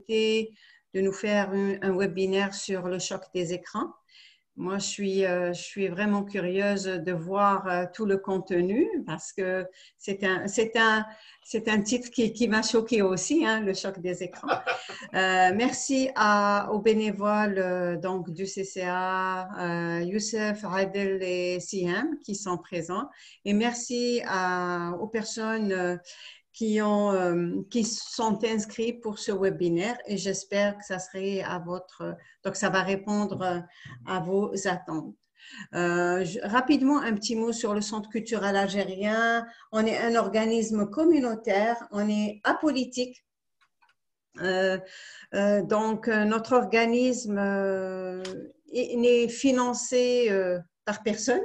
accepté de nous faire un webinaire sur le choc des écrans. Moi, je suis vraiment curieuse de voir tout le contenu parce que c'est un titre qui m'a choquée aussi, hein, le choc des écrans. Merci aux bénévoles donc, du CCA, Youssef, Adel et Siham qui sont présents. Et merci aux personnes qui sont inscrits pour ce webinaire et j'espère que ça serait donc ça va répondre à vos attentes. Rapidement, un petit mot sur le Centre culturel algérien. On est un organisme communautaire, on est apolitique. Donc, notre organisme n'est financé par personne.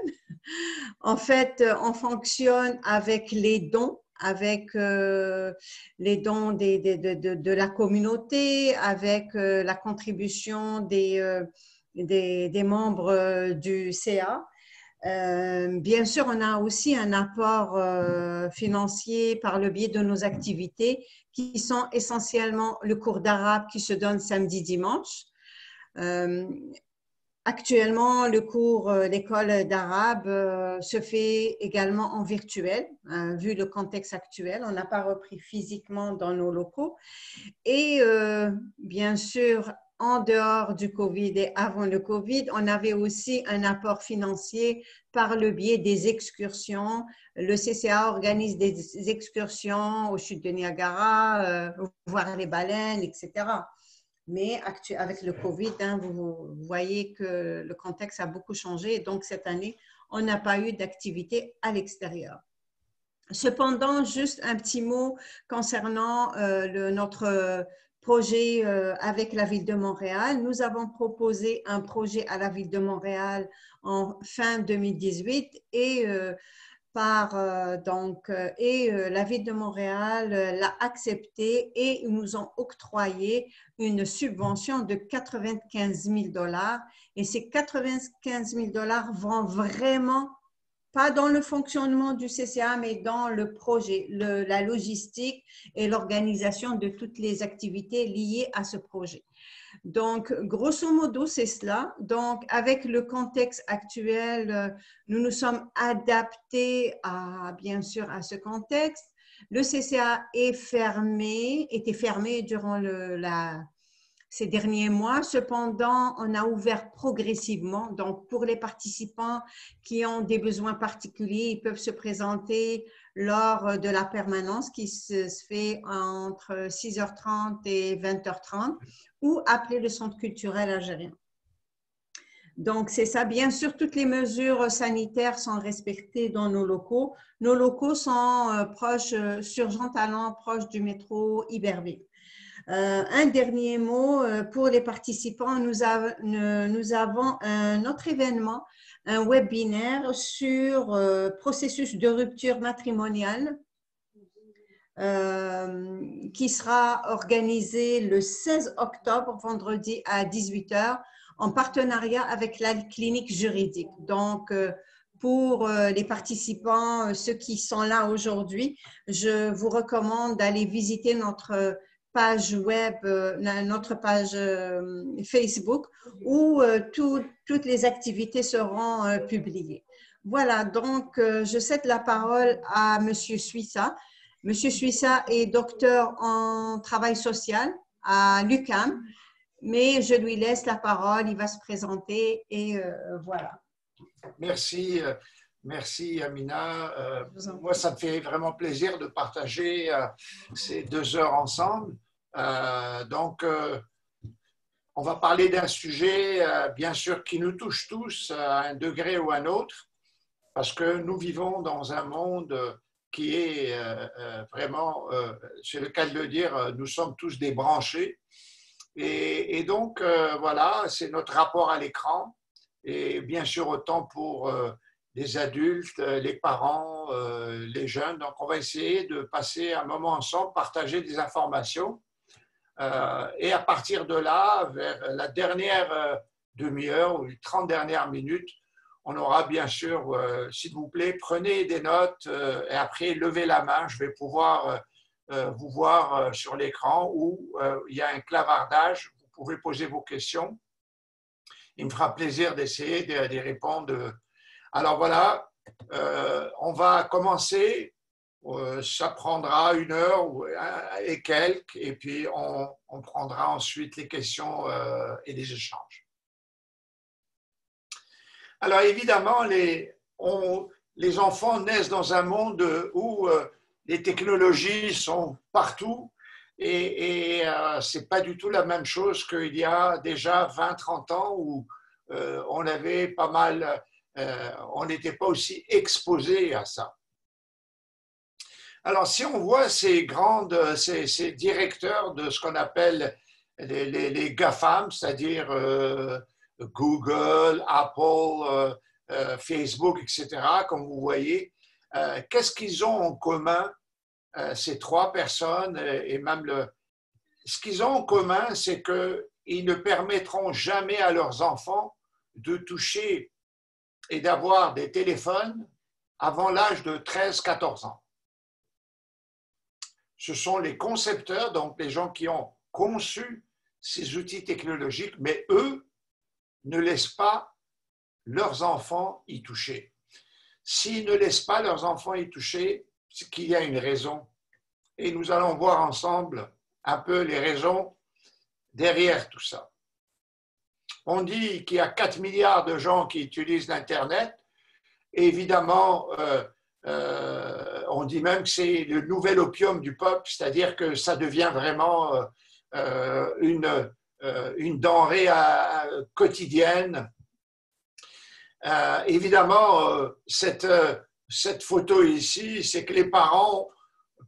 En fait, on fonctionne avec les dons de la communauté, avec la contribution des membres du CA. Bien sûr, on a aussi un apport financier par le biais de nos activités qui sont essentiellement le cours d'arabe qui se donne samedi-dimanche. Actuellement, le cours, l'école d'arabe se fait également en virtuel, vu le contexte actuel. On n'a pas repris physiquement dans nos locaux. Et bien sûr, en dehors du Covid et avant le Covid, on avait aussi un apport financier par le biais des excursions. Le CCA organise des excursions aux chutes de Niagara, voir les baleines, etc. Mais avec le Covid, hein, vous voyez que le contexte a beaucoup changé. Et donc, cette année, on n'a pas eu d'activité à l'extérieur. Cependant, juste un petit mot concernant notre projet avec la Ville de Montréal. Nous avons proposé un projet à la Ville de Montréal en fin 2018 et la Ville de Montréal l'a accepté et ils nous ont octroyé une subvention de 95 000 $. Et ces 95 000 $ vont vraiment pas dans le fonctionnement du CCA, mais dans le projet, la logistique et l'organisation de toutes les activités liées à ce projet. Donc, grosso modo, c'est cela. Donc, avec le contexte actuel, nous nous sommes adaptés bien sûr, à ce contexte. Le CCA était fermé durant ces derniers mois. Cependant, on a ouvert progressivement. Donc, pour les participants qui ont des besoins particuliers, ils peuvent se présenter lors de la permanence qui se fait entre 6h30 et 20h30 ou appeler le Centre culturel algérien. Donc, c'est ça. Bien sûr, toutes les mesures sanitaires sont respectées dans nos locaux. Nos locaux sont proches, sur Jean Talon, proche du métro Iberville. Un dernier mot pour les participants. Nous avons un autre événement, un webinaire sur processus de rupture matrimoniale qui sera organisé le 16 octobre, vendredi à 18h, en partenariat avec la clinique juridique. Donc, pour les participants, ceux qui sont là aujourd'hui, je vous recommande d'aller visiter notre page web, notre page Facebook, où toutes les activités seront publiées. Voilà, donc je cède la parole à M. Suissa. M. Suissa est docteur en travail social à l'UQAM, mais je lui laisse la parole, il va se présenter et voilà. Merci. Merci Amina. Moi, ça me fait vraiment plaisir de partager ces 2 heures ensemble. On va parler d'un sujet, bien sûr, qui nous touche tous à un degré ou à un autre, parce que nous vivons dans un monde qui est vraiment, c'est le cas de le dire, nous sommes tous des branchés. Et donc, voilà, c'est notre rapport à l'écran. Et bien sûr, autant pour les adultes, les parents, les jeunes. Donc, on va essayer de passer un moment ensemble, partager des informations. Et à partir de là, vers la dernière demi-heure ou les 30 dernières minutes, on aura bien sûr, s'il vous plaît, prenez des notes et après, levez la main. Je vais pouvoir vous voir sur l'écran où il y a un clavardage. Vous pouvez poser vos questions. Il me fera plaisir d'essayer d'y répondre. Alors voilà, on va commencer. Ça prendra 1 heure et quelques, et puis on prendra ensuite les questions et les échanges. Alors évidemment, les enfants naissent dans un monde où les technologies sont partout et ce n'est pas du tout la même chose qu'il y a déjà 20-30 ans où on avait pas mal, on n'était pas aussi exposé à ça. Alors, si on voit ces directeurs de ce qu'on appelle les GAFAM, c'est-à-dire Google, Apple, Facebook, etc., comme vous voyez, qu'est-ce qu'ils ont en commun, ces 3 personnes, et même ce qu'ils ont en commun, c'est qu'ils ne permettront jamais à leurs enfants de toucher et d'avoir des téléphones avant l'âge de 13-14 ans. Ce sont les concepteurs, donc les gens qui ont conçu ces outils technologiques, mais eux ne laissent pas leurs enfants y toucher. S'ils ne laissent pas leurs enfants y toucher, c'est qu'il y a une raison. Et nous allons voir ensemble un peu les raisons derrière tout ça. On dit qu'il y a 4 milliards de gens qui utilisent l'Internet. Évidemment, on dit même que c'est le nouvel opium du peuple, c'est-à-dire que ça devient vraiment une denrée quotidienne. Évidemment, cette photo ici, c'est que les parents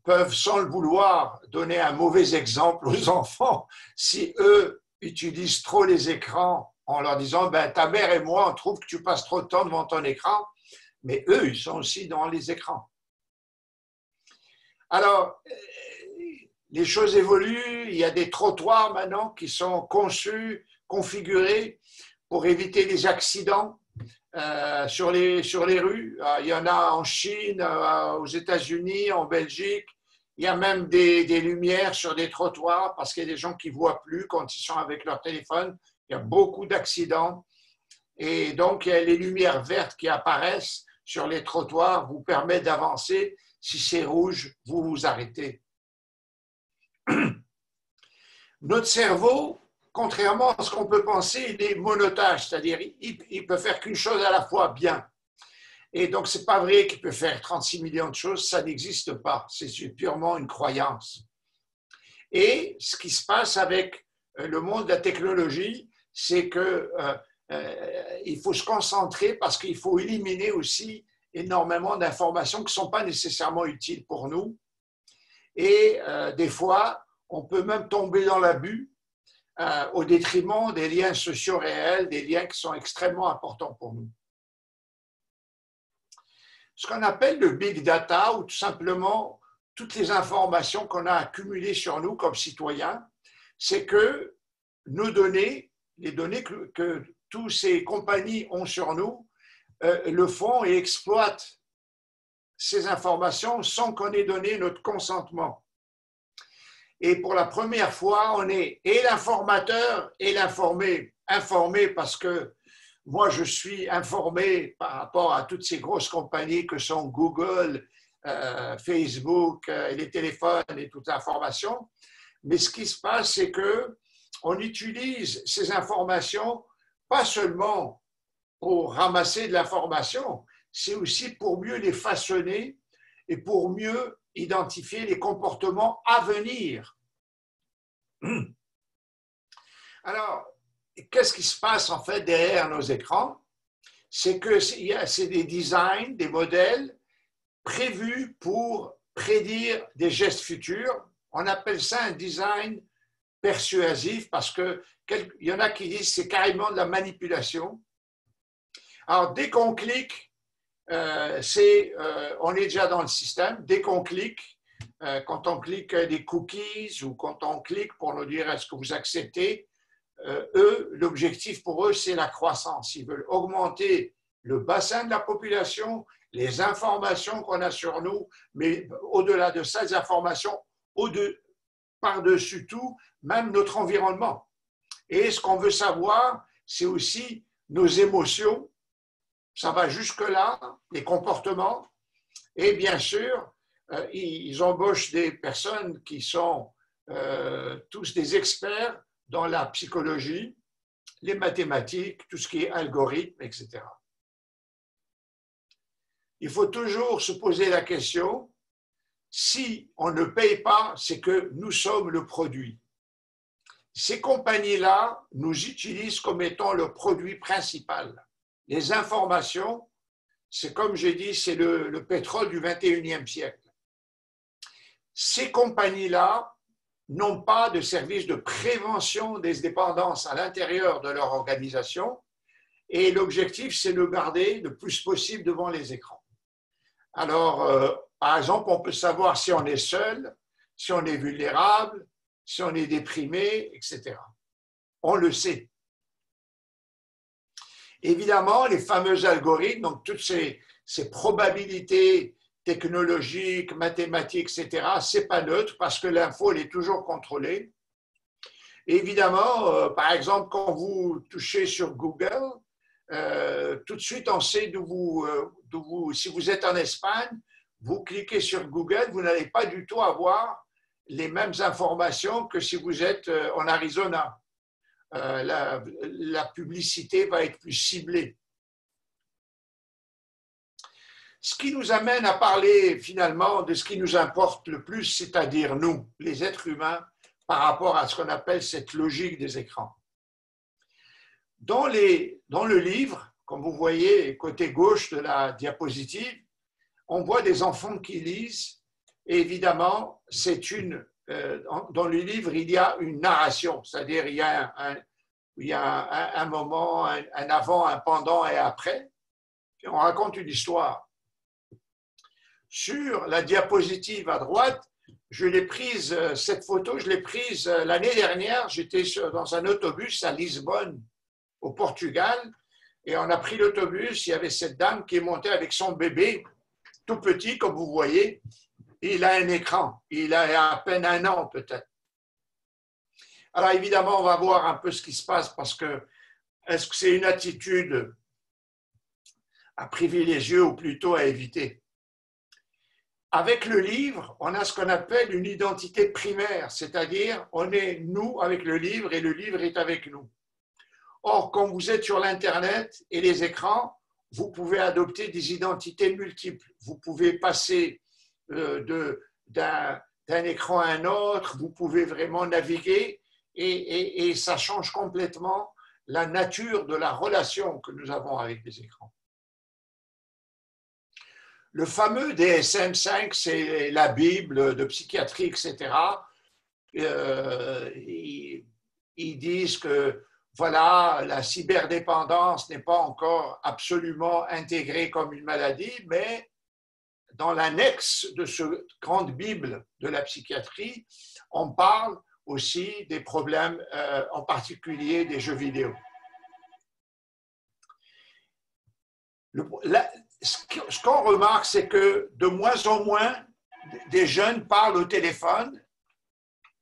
peuvent, sans le vouloir, donner un mauvais exemple aux enfants si eux utilisent trop les écrans en leur disant ben, « ta mère et moi, on trouve que tu passes trop de temps devant ton écran », mais eux, ils sont aussi dans les écrans. Alors, les choses évoluent, il y a des trottoirs maintenant qui sont conçus, configurés pour éviter les accidents sur les rues. Il y en a en Chine, aux États-Unis, en Belgique. Il y a même des lumières sur des trottoirs parce qu'il y a des gens qui ne voient plus quand ils sont avec leur téléphone. Il y a beaucoup d'accidents. Et donc, les lumières vertes qui apparaissent sur les trottoirs vous permettent d'avancer. Si c'est rouge, vous vous arrêtez. Notre cerveau, contrairement à ce qu'on peut penser, il est monotage, c'est-à-dire il peut faire qu'une chose à la fois bien. Et donc, ce n'est pas vrai qu'il peut faire 36 millions de choses, ça n'existe pas, c'est purement une croyance. Et ce qui se passe avec le monde de la technologie, c'est qu'il faut se concentrer parce qu'il faut éliminer aussi énormément d'informations qui ne sont pas nécessairement utiles pour nous. Et des fois, on peut même tomber dans l'abus au détriment des liens sociaux réels, des liens qui sont extrêmement importants pour nous. Ce qu'on appelle le big data, ou tout simplement toutes les informations qu'on a accumulées sur nous comme citoyens, c'est que nos données, les données que toutes ces compagnies ont sur nous, le font et exploitent ces informations sans qu'on ait donné notre consentement. Et pour la première fois, on est et l'informateur et l'informé. Informé parce que moi, je suis informé par rapport à toutes ces grosses compagnies que sont Google, Facebook, les téléphones et toute l'information. Mais ce qui se passe, c'est qu'on utilise ces informations pas seulement pour ramasser de l'information, c'est aussi pour mieux les façonner et pour mieux identifier les comportements à venir. Alors, qu'est-ce qui se passe en fait derrière nos écrans? C'est que c'est des designs, des modèles prévus pour prédire des gestes futurs. On appelle ça un design persuasif parce qu'il y en a qui disent que c'est carrément de la manipulation. Alors, dès qu'on clique, on est déjà dans le système. Dès qu'on clique, quand on clique des cookies ou quand on clique pour nous dire est-ce que vous acceptez, eux, l'objectif pour eux, c'est la croissance. Ils veulent augmenter le bassin de la population, les informations qu'on a sur nous, mais au-delà de ça, les informations par-dessus tout, même notre environnement. Et ce qu'on veut savoir, c'est aussi nos émotions, ça va jusque-là, les comportements, et bien sûr, ils embauchent des personnes qui sont tous des experts dans la psychologie, les mathématiques, tout ce qui est algorithme, etc. Il faut toujours se poser la question, si on ne paye pas, c'est que nous sommes le produit. Ces compagnies-là nous utilisent comme étant le produit principal. Les informations, c'est comme j'ai dit, c'est le pétrole du 21e siècle. Ces compagnies-là n'ont pas de service de prévention des dépendances à l'intérieur de leur organisation et l'objectif, c'est de garder le plus possible devant les écrans. Alors, par exemple, on peut savoir si on est seul, si on est vulnérable, si on est déprimé, etc. On le sait. Évidemment, les fameux algorithmes, donc toutes ces probabilités technologiques, mathématiques, etc., ce n'est pas neutre parce que l'info, elle est toujours contrôlée. Et évidemment, par exemple, quand vous touchez sur Google, tout de suite, on sait si vous êtes en Espagne, vous cliquez sur Google, vous n'allez pas du tout avoir les mêmes informations que si vous êtes en Arizona. La publicité va être plus ciblée. Ce qui nous amène à parler finalement de ce qui nous importe le plus, c'est-à-dire nous, les êtres humains, par rapport à ce qu'on appelle cette logique des écrans. Dans le livre, comme vous voyez, côté gauche de la diapositive, on voit des enfants qui lisent. Et évidemment, dans le livre, il y a une narration, c'est-à-dire il y a un moment, un avant, un pendant et après. Puis on raconte une histoire. Sur la diapositive à droite, cette photo, je l'ai prise l'année dernière. J'étais dans un autobus à Lisbonne, au Portugal, et on a pris l'autobus. Il y avait cette dame qui est montée avec son bébé, tout petit, comme vous voyez. Il a un écran. Il a à peine 1 an, peut-être. Alors, évidemment, on va voir un peu ce qui se passe parce que est-ce que c'est une attitude à privilégier ou plutôt à éviter? Avec le livre, on a ce qu'on appelle une identité primaire, c'est-à-dire on est nous avec le livre et le livre est avec nous. Or, quand vous êtes sur l'Internet et les écrans, vous pouvez adopter des identités multiples. Vous pouvez passer d'un écran à un autre, vous pouvez vraiment naviguer et ça change complètement la nature de la relation que nous avons avec les écrans. Le fameux DSM-5, c'est la Bible de psychiatrie, etc. Ils disent que voilà, la cyberdépendance n'est pas encore absolument intégrée comme une maladie, mais dans l'annexe de cette grande Bible de la psychiatrie, on parle aussi des problèmes, en particulier des jeux vidéo. Ce qu'on remarque, c'est que de moins en moins des jeunes parlent au téléphone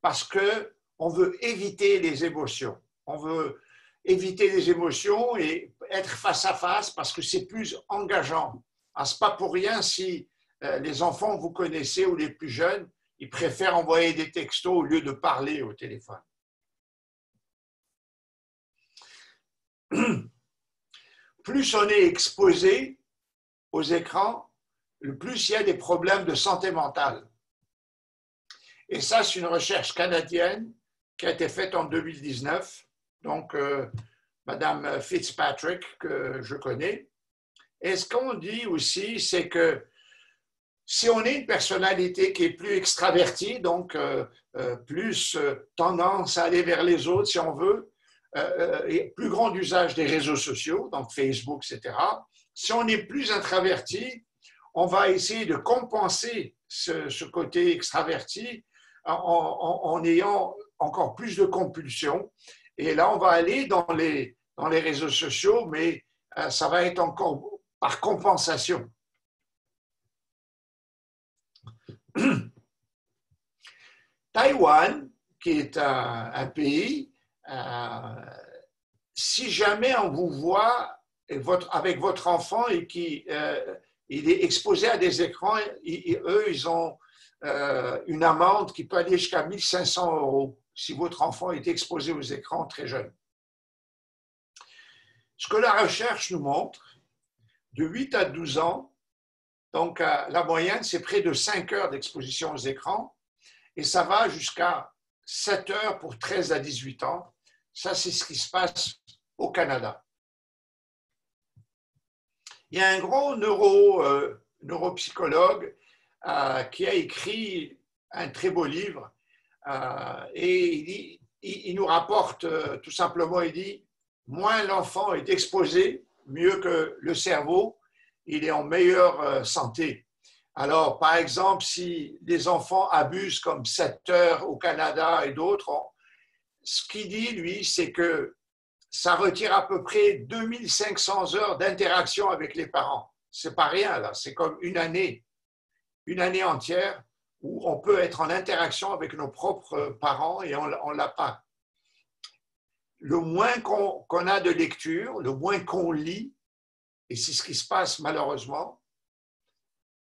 parce qu'on veut éviter les émotions. On veut éviter les émotions et être face à face parce que c'est plus engageant. Ce n'est pas pour rien si les enfants que vous connaissez ou les plus jeunes, ils préfèrent envoyer des textos au lieu de parler au téléphone. Plus on est exposé aux écrans, le plus il y a des problèmes de santé mentale. Et ça, c'est une recherche canadienne qui a été faite en 2019. Donc, Madame Fitzpatrick, que je connais. Et ce qu'on dit aussi, c'est que si on est une personnalité qui est plus extravertie, donc plus tendance à aller vers les autres, si on veut, et plus grand usage des réseaux sociaux, donc Facebook, etc., si on est plus introverti, on va essayer de compenser ce côté extraverti en ayant encore plus de compulsions. Et là, on va aller dans les réseaux sociaux, mais ça va être encore par compensation. Taïwan, qui est un pays, si jamais on vous voit avec votre enfant et qu'il il est exposé à des écrans, eux, ils ont une amende qui peut aller jusqu'à 1 500 € si votre enfant est exposé aux écrans très jeune. Ce que la recherche nous montre, de 8 à 12 ans, donc la moyenne, c'est près de 5 heures d'exposition aux écrans, et ça va jusqu'à 7 heures pour 13 à 18 ans. Ça, c'est ce qui se passe au Canada. Il y a un gros neuropsychologue qui a écrit un très beau livre et il nous rapporte tout simplement, il dit, moins l'enfant est exposé, mieux que le cerveau, il est en meilleure santé. Alors, par exemple, si les enfants abusent comme 7 heures au Canada et d'autres, ce qu'il dit, lui, c'est que ça retire à peu près 2500 heures d'interaction avec les parents. C'est pas rien, là. C'est comme une année entière où on peut être en interaction avec nos propres parents et on ne l'a pas. Le moins qu'on a de lecture, le moins qu'on lit, et c'est ce qui se passe malheureusement,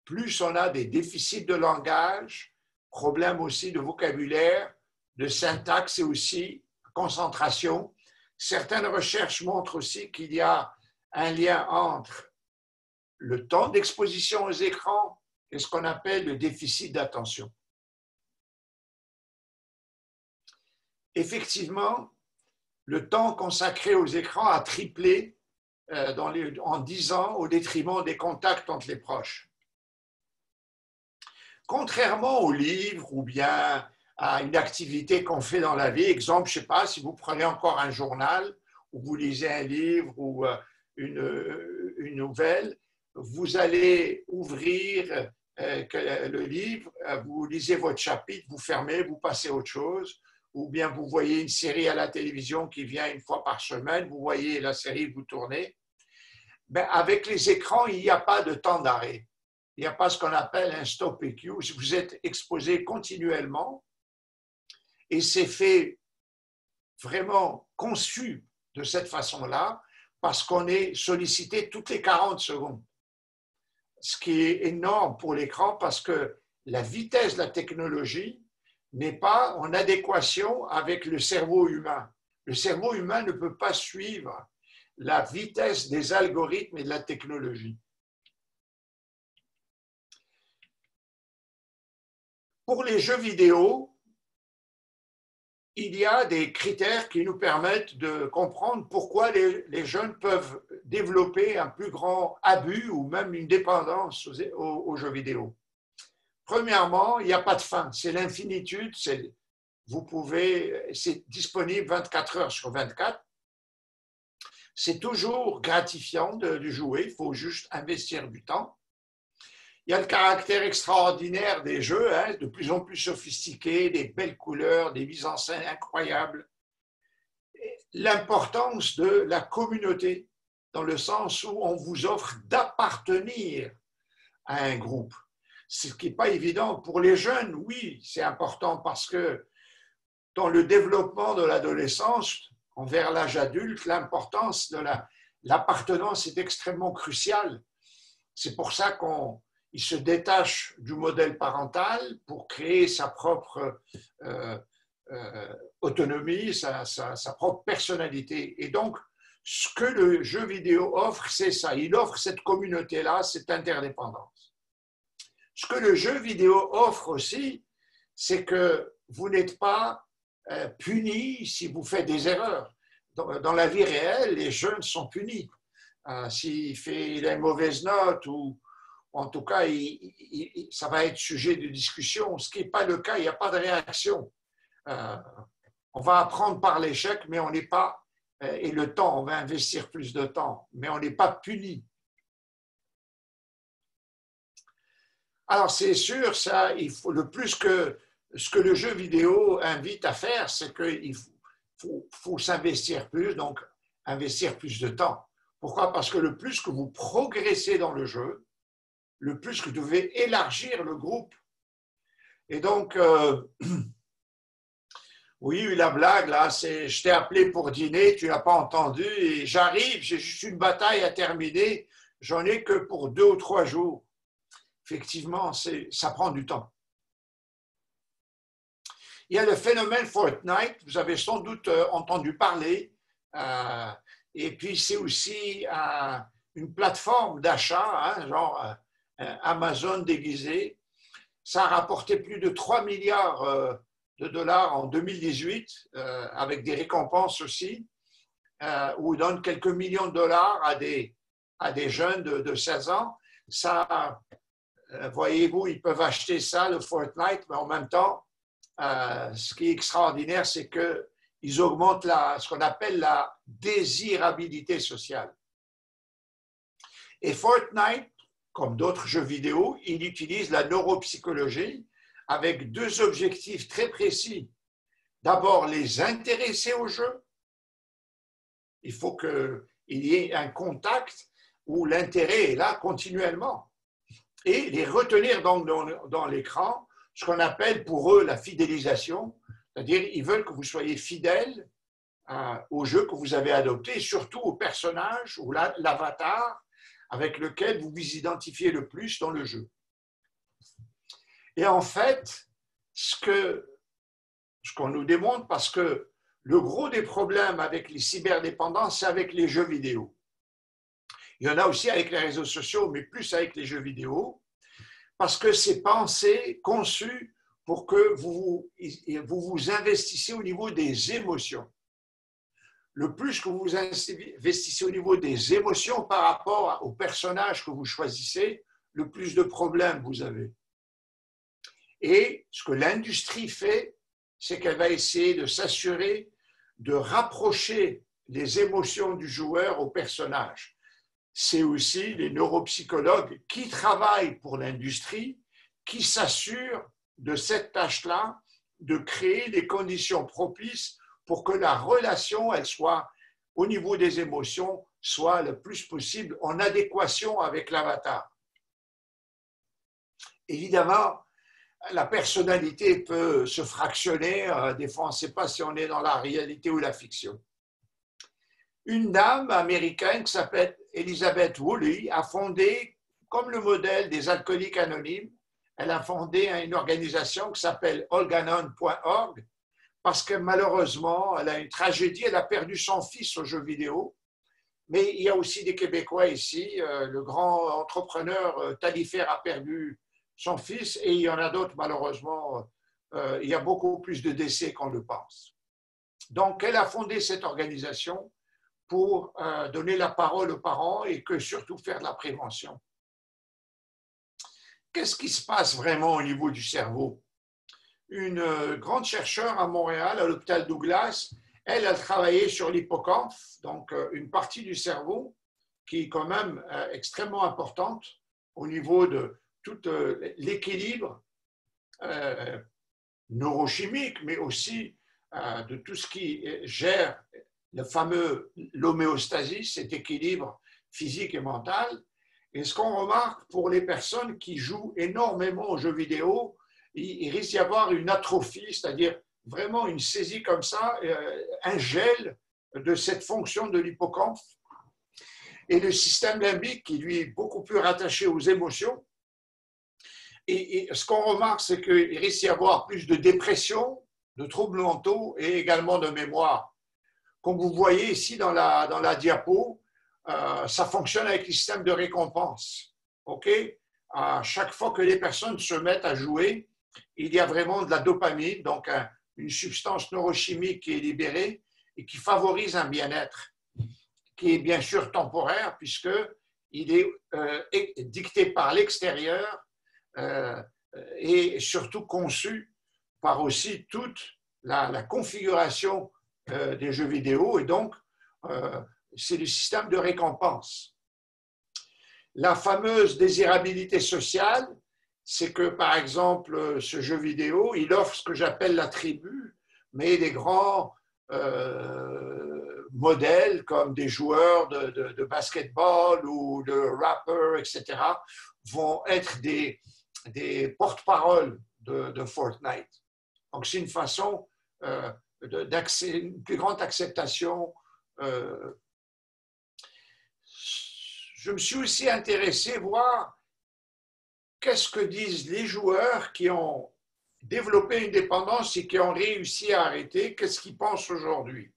plus on a des déficits de langage, problèmes aussi de vocabulaire, de syntaxe et aussi concentration. Certaines recherches montrent aussi qu'il y a un lien entre le temps d'exposition aux écrans et ce qu'on appelle le déficit d'attention. Effectivement, le temps consacré aux écrans a triplé en 10 ans au détriment des contacts entre les proches. Contrairement aux livres ou bien à une activité qu'on fait dans la vie, exemple, je ne sais pas, si vous prenez encore un journal ou vous lisez un livre ou une nouvelle, vous allez ouvrir le livre, vous lisez votre chapitre, vous fermez, vous passez à autre chose, ou bien vous voyez une série à la télévision qui vient une fois par semaine, vous voyez la série, vous tournez. Ben, avec les écrans, il n'y a pas de temps d'arrêt. Il n'y a pas ce qu'on appelle un stop and queue. Vous êtes exposé continuellement et c'est fait vraiment conçu de cette façon-là parce qu'on est sollicité toutes les 40 secondes. Ce qui est énorme pour l'écran parce que la vitesse de la technologie n'est pas en adéquation avec le cerveau humain. Le cerveau humain ne peut pas suivre la vitesse des algorithmes et de la technologie. Pour les jeux vidéo, il y a des critères qui nous permettent de comprendre pourquoi les jeunes peuvent développer un plus grand abus ou même une dépendance aux jeux vidéo. Premièrement, il n'y a pas de fin, c'est l'infinitude, c'est disponible 24 heures sur 24. C'est toujours gratifiant de jouer, il faut juste investir du temps. Il y a le caractère extraordinaire des jeux, de plus en plus sophistiqués, des belles couleurs, des mises en scène incroyables. L'importance de la communauté, dans le sens où on vous offre d'appartenir à un groupe. Ce qui n'est pas évident. Pour les jeunes, oui, c'est important parce que dans le développement de l'adolescence, envers l'âge adulte, l'importance de l'appartenance est extrêmement cruciale. C'est pour ça qu'il se détache du modèle parental pour créer sa propre autonomie, sa propre personnalité. Et donc, ce que le jeu vidéo offre, c'est ça. Il offre cette communauté-là, cette interdépendance. Ce que le jeu vidéo offre aussi, c'est que vous n'êtes pas puni si vous faites des erreurs. Dans la vie réelle, les jeunes sont punis. S'il a une mauvaise note ou en tout cas, ça va être sujet de discussion, ce qui n'est pas le cas, il n'y a pas de réaction. On va apprendre par l'échec, mais on n'est pas, et le temps, on va investir plus de temps, mais on n'est pas puni. Alors, c'est sûr, ça, il faut, le plus que ce que le jeu vidéo invite à faire, c'est qu'il faut s'investir plus, donc investir plus de temps. Pourquoi? Parce que le plus que vous progressez dans le jeu, le plus que vous devez élargir le groupe. Et donc, Oui, la blague, là, c'est je t'ai appelé pour dîner, tu n'as pas entendu, et j'arrive, j'ai juste une bataille à terminer, j'en ai que pour 2 ou 3 jours. Effectivement, ça prend du temps. Il y a le phénomène Fortnite, vous avez sans doute entendu parler, et puis c'est aussi une plateforme d'achat, hein, genre Amazon déguisé. Ça a rapporté plus de 3 milliards de dollars en 2018, avec des récompenses aussi, où on donne quelques millions de dollars à des jeunes de 16 ans. Ça, voyez-vous, ils peuvent acheter ça, le Fortnite, mais en même temps, ce qui est extraordinaire, c'est qu'ils augmentent ce qu'on appelle la désirabilité sociale. Et Fortnite, comme d'autres jeux vidéo, il utilise la neuropsychologie avec 2 objectifs très précis. D'abord, les intéresser au jeu. Il faut qu'il y ait un contact où l'intérêt est là continuellement. Et les retenir donc dans l'écran, ce qu'on appelle pour eux la fidélisation, c'est-à-dire ils veulent que vous soyez fidèle au jeu que vous avez adopté, et surtout au personnage ou l'avatar avec lequel vous vous identifiez le plus dans le jeu. Et en fait, ce qu'on nous démontre, parce que le gros des problèmes avec les cyberdépendances, c'est avec les jeux vidéo. Il y en a aussi avec les réseaux sociaux, mais plus avec les jeux vidéo, parce que c'est pensé, conçu pour que vous vous investissiez au niveau des émotions. Le plus que vous investissez au niveau des émotions par rapport au personnage que vous choisissez, le plus de problèmes vous avez. Et ce que l'industrie fait, c'est qu'elle va essayer de s'assurer de rapprocher les émotions du joueur au personnage. C'est aussi les neuropsychologues qui travaillent pour l'industrie, qui s'assurent de cette tâche-là, de créer les conditions propices pour que la relation, elle soit, au niveau des émotions, soit le plus possible en adéquation avec l'avatar. Évidemment, la personnalité peut se fractionner. Des fois, on ne sait pas si on est dans la réalité ou la fiction. Une dame américaine qui s'appelle Elizabeth Woolley a fondé, comme le modèle des alcooliques anonymes, elle a fondé une organisation qui s'appelle Olganon.org parce que malheureusement, elle a une tragédie, elle a perdu son fils aux jeux vidéo. Mais il y a aussi des Québécois ici. Le grand entrepreneur Talifer a perdu son fils et il y en a d'autres, malheureusement. Il y a beaucoup plus de décès qu'on le pense. Donc, elle a fondé cette organisation pour donner la parole aux parents et que surtout faire de la prévention. Qu'est-ce qui se passe vraiment au niveau du cerveau? Une grande chercheure à Montréal, à l'hôpital Douglas, elle a travaillé sur l'hippocampe, donc une partie du cerveau qui est quand même extrêmement importante au niveau de tout l'équilibre neurochimique, mais aussi de tout ce qui gère l'homéostasie, cet équilibre physique et mental. Et ce qu'on remarque pour les personnes qui jouent énormément aux jeux vidéo, il risque d'y avoir une atrophie, c'est-à-dire vraiment une saisie comme ça, un gel de cette fonction de l'hippocampe. Et le système limbique, qui lui est beaucoup plus rattaché aux émotions. Et ce qu'on remarque, c'est qu'il risque d'y avoir plus de dépression, de troubles mentaux et également de mémoire. Comme vous voyez ici dans la diapo, ça fonctionne avec le système de récompense. Okay? À chaque fois que les personnes se mettent à jouer, il y a vraiment de la dopamine, donc une substance neurochimique qui est libérée et qui favorise un bien-être, qui est bien sûr temporaire puisqu'il est dicté par l'extérieur et surtout conçu par aussi toute la configuration des jeux vidéo et donc c'est le système de récompense. La fameuse désirabilité sociale, c'est que par exemple ce jeu vidéo, il offre ce que j'appelle la tribu, mais des grands modèles comme des joueurs de basketball ou de rappers, etc., vont être des porte-paroles de Fortnite. Donc c'est une façon une plus grande acceptation. Je me suis aussi intéressé voir qu'est-ce que disent les joueurs qui ont développé une dépendance et qui ont réussi à arrêter, qu'est-ce qu'ils pensent aujourd'hui.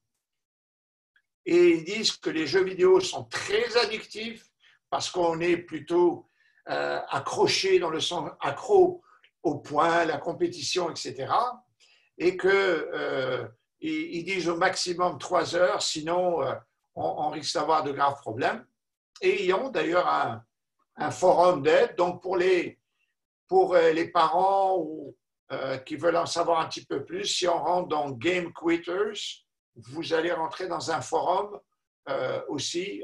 Et ils disent que les jeux vidéo sont très addictifs parce qu'on est plutôt accroché dans le sens accro au point, la compétition, etc. Et qu'ils disent au maximum 3 heures, sinon on risque d'avoir de graves problèmes. Et ils ont d'ailleurs un forum d'aide. Donc pour les parents ou, qui veulent en savoir un petit peu plus, si on rentre dans Game Quitters, vous allez rentrer dans un forum aussi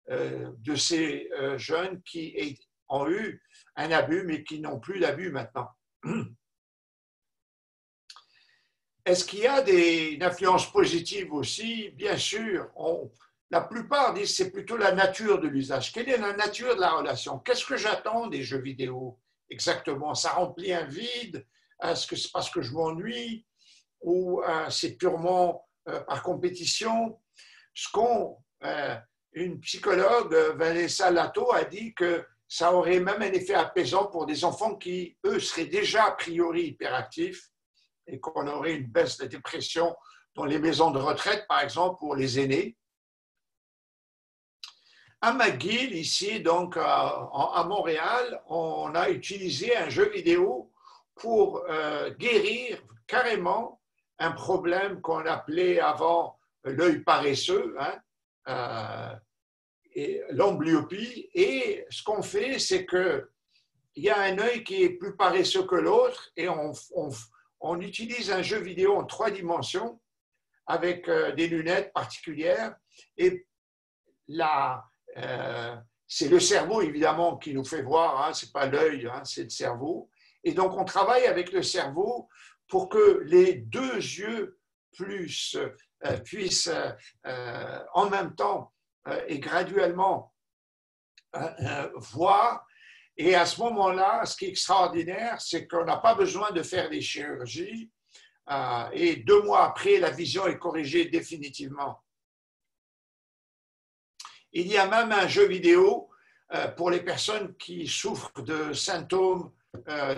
de ces jeunes qui ont eu un abus, mais qui n'ont plus d'abus maintenant. Est-ce qu'il y a une influence positive aussi? Bien sûr. La plupart disent que c'est plutôt la nature de l'usage. Quelle est la nature de la relation? Qu'est-ce que j'attends des jeux vidéo? Exactement. Ça remplit un vide? Est-ce que c'est parce que je m'ennuie? Ou c'est purement par compétition? Une psychologue, Vanessa Lato, a dit que ça aurait même un effet apaisant pour des enfants qui, eux, seraient déjà a priori hyperactifs et qu'on aurait une baisse de dépression dans les maisons de retraite, par exemple, pour les aînés. À McGill, ici, donc à Montréal, on a utilisé un jeu vidéo pour guérir carrément un problème qu'on appelait avant l'œil paresseux, et l'amblyopie. Et ce qu'on fait, c'est qu'il y a un œil qui est plus paresseux que l'autre et on utilise un jeu vidéo en 3 dimensions avec des lunettes particulières. Et c'est le cerveau, évidemment, qui nous fait voir, ce n'est pas l'œil, c'est le cerveau. Et donc, on travaille avec le cerveau pour que les 2 yeux puissent en même temps et graduellement voir. Et à ce moment-là, ce qui est extraordinaire, c'est qu'on n'a pas besoin de faire des chirurgies. Et 2 mois après, la vision est corrigée définitivement. Il y a même un jeu vidéo pour les personnes qui souffrent de symptômes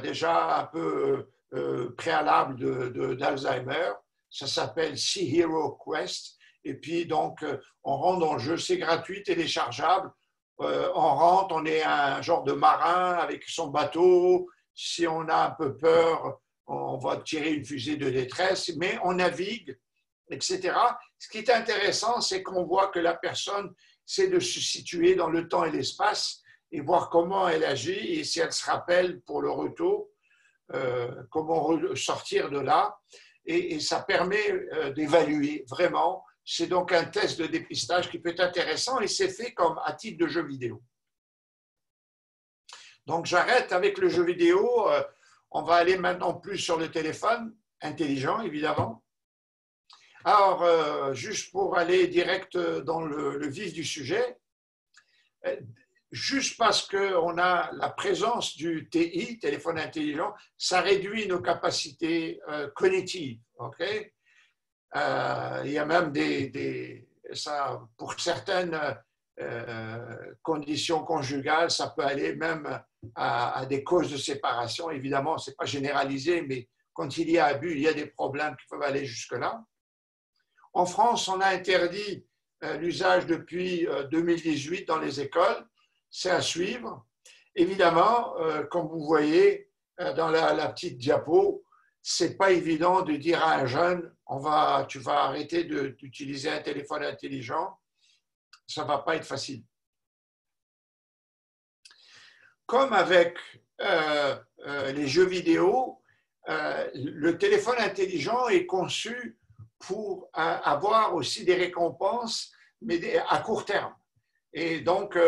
déjà un peu préalables d'Alzheimer. Ça s'appelle Sea Hero Quest. Et puis, donc, on rentre dans le jeu, c'est gratuit, téléchargeable. On rentre, on est un genre de marin avec son bateau. Si on a un peu peur, on va tirer une fusée de détresse, mais on navigue, etc. Ce qui est intéressant, c'est qu'on voit que la personne, c'est de se situer dans le temps et l'espace et voir comment elle agit et si elle se rappelle pour le retour, comment sortir de là. Et ça permet d'évaluer vraiment. C'est donc un test de dépistage qui peut être intéressant et c'est fait comme à titre de jeu vidéo. Donc j'arrête avec le jeu vidéo. On va aller maintenant plus sur le téléphone intelligent, évidemment. Alors, juste pour aller direct dans le vif du sujet, juste parce qu'on a la présence du TI, téléphone intelligent, ça réduit nos capacités cognitives. Okay? Il y a même pour certaines conditions conjugales, ça peut aller même à des causes de séparation. Évidemment, ce n'est pas généralisé, mais quand il y a abus, il y a des problèmes qui peuvent aller jusque-là. En France, on a interdit l'usage depuis 2018 dans les écoles. C'est à suivre. Évidemment, comme vous voyez dans la petite diapo, ce n'est pas évident de dire à un jeune « tu vas arrêter d'utiliser un téléphone intelligent ». Ça ne va pas être facile. Comme avec les jeux vidéo, le téléphone intelligent est conçu pour avoir aussi des récompenses, mais à court terme. Et donc,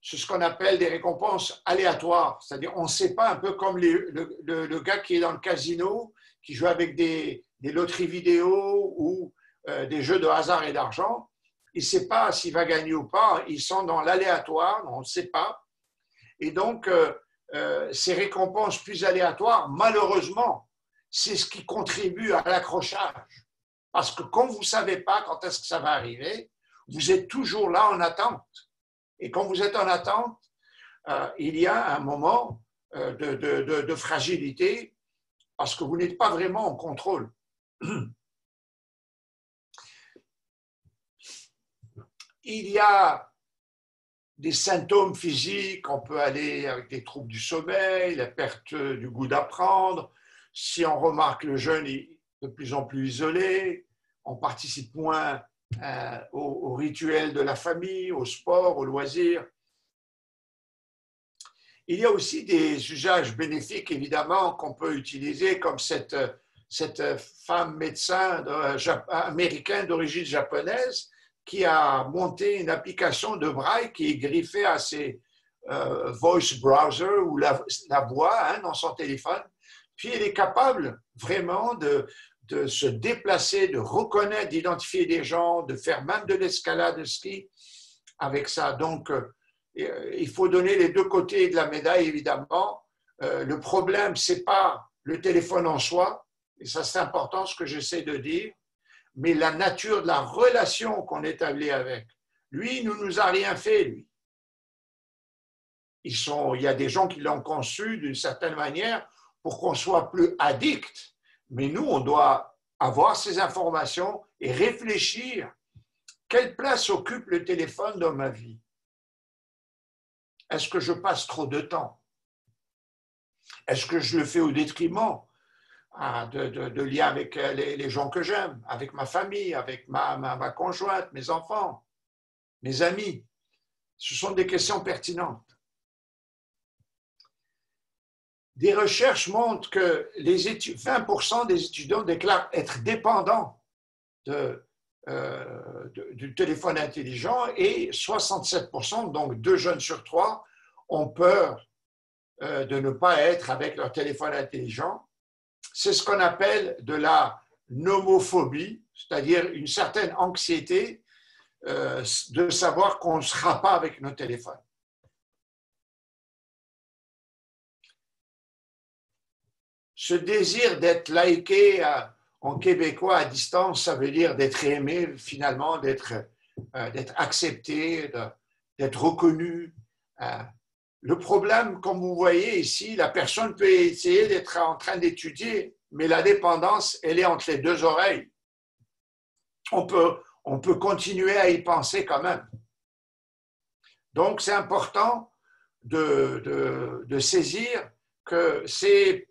c'est ce qu'on appelle des récompenses aléatoires. C'est-à-dire, on ne sait pas, un peu comme le gars qui est dans le casino, qui joue avec des loteries vidéo ou des jeux de hasard et d'argent. Il ne sait pas s'il va gagner ou pas. Ils sont dans l'aléatoire, on ne sait pas. Et donc, ces récompenses plus aléatoires, malheureusement, c'est ce qui contribue à l'accrochage. Parce que quand vous ne savez pas quand est-ce que ça va arriver, vous êtes toujours là en attente. Et quand vous êtes en attente, il y a un moment de fragilité parce que vous n'êtes pas vraiment en contrôle. Il y a des symptômes physiques, on peut aller avec des troubles du sommeil, la perte du goût d'apprendre. Si on remarque le jeune est de plus en plus isolé, on participe moins au rituel de la famille, au sport, au loisir. Il y a aussi des usages bénéfiques, évidemment, qu'on peut utiliser, comme cette femme médecin américaine d'origine japonaise qui a monté une application de braille qui est griffée à ses voice browser ou la voix dans son téléphone. Puis elle est capable vraiment de se déplacer, de reconnaître, d'identifier des gens, de faire même de l'escalade de ski avec ça. Donc, il faut donner les deux côtés de la médaille, évidemment. Le problème, ce n'est pas le téléphone en soi, et ça c'est important ce que j'essaie de dire, mais la nature de la relation qu'on établit avec. Lui, il ne nous a rien fait, lui. Il y a des gens qui l'ont conçu d'une certaine manière pour qu'on soit plus addict, mais nous, on doit avoir ces informations et réfléchir. Quelle place occupe le téléphone dans ma vie? Est-ce que je passe trop de temps? Est-ce que je le fais au détriment de liens avec les gens que j'aime, avec ma famille, avec ma conjointe, mes enfants, mes amis? Ce sont des questions pertinentes. Des recherches montrent que 20% des étudiants déclarent être dépendants du téléphone intelligent et 67%, donc 2 jeunes sur 3, ont peur de ne pas être avec leur téléphone intelligent. C'est ce qu'on appelle de la nomophobie, c'est-à-dire une certaine anxiété de savoir qu'on ne sera pas avec nos téléphones. Ce désir d'être liké en québécois à distance, ça veut dire d'être aimé finalement, d'être accepté, d'être reconnu. Le problème, comme vous voyez ici, la personne peut essayer d'être en train d'étudier, mais la dépendance, elle est entre les deux oreilles. On peut continuer à y penser quand même. Donc, c'est important de saisir que c'est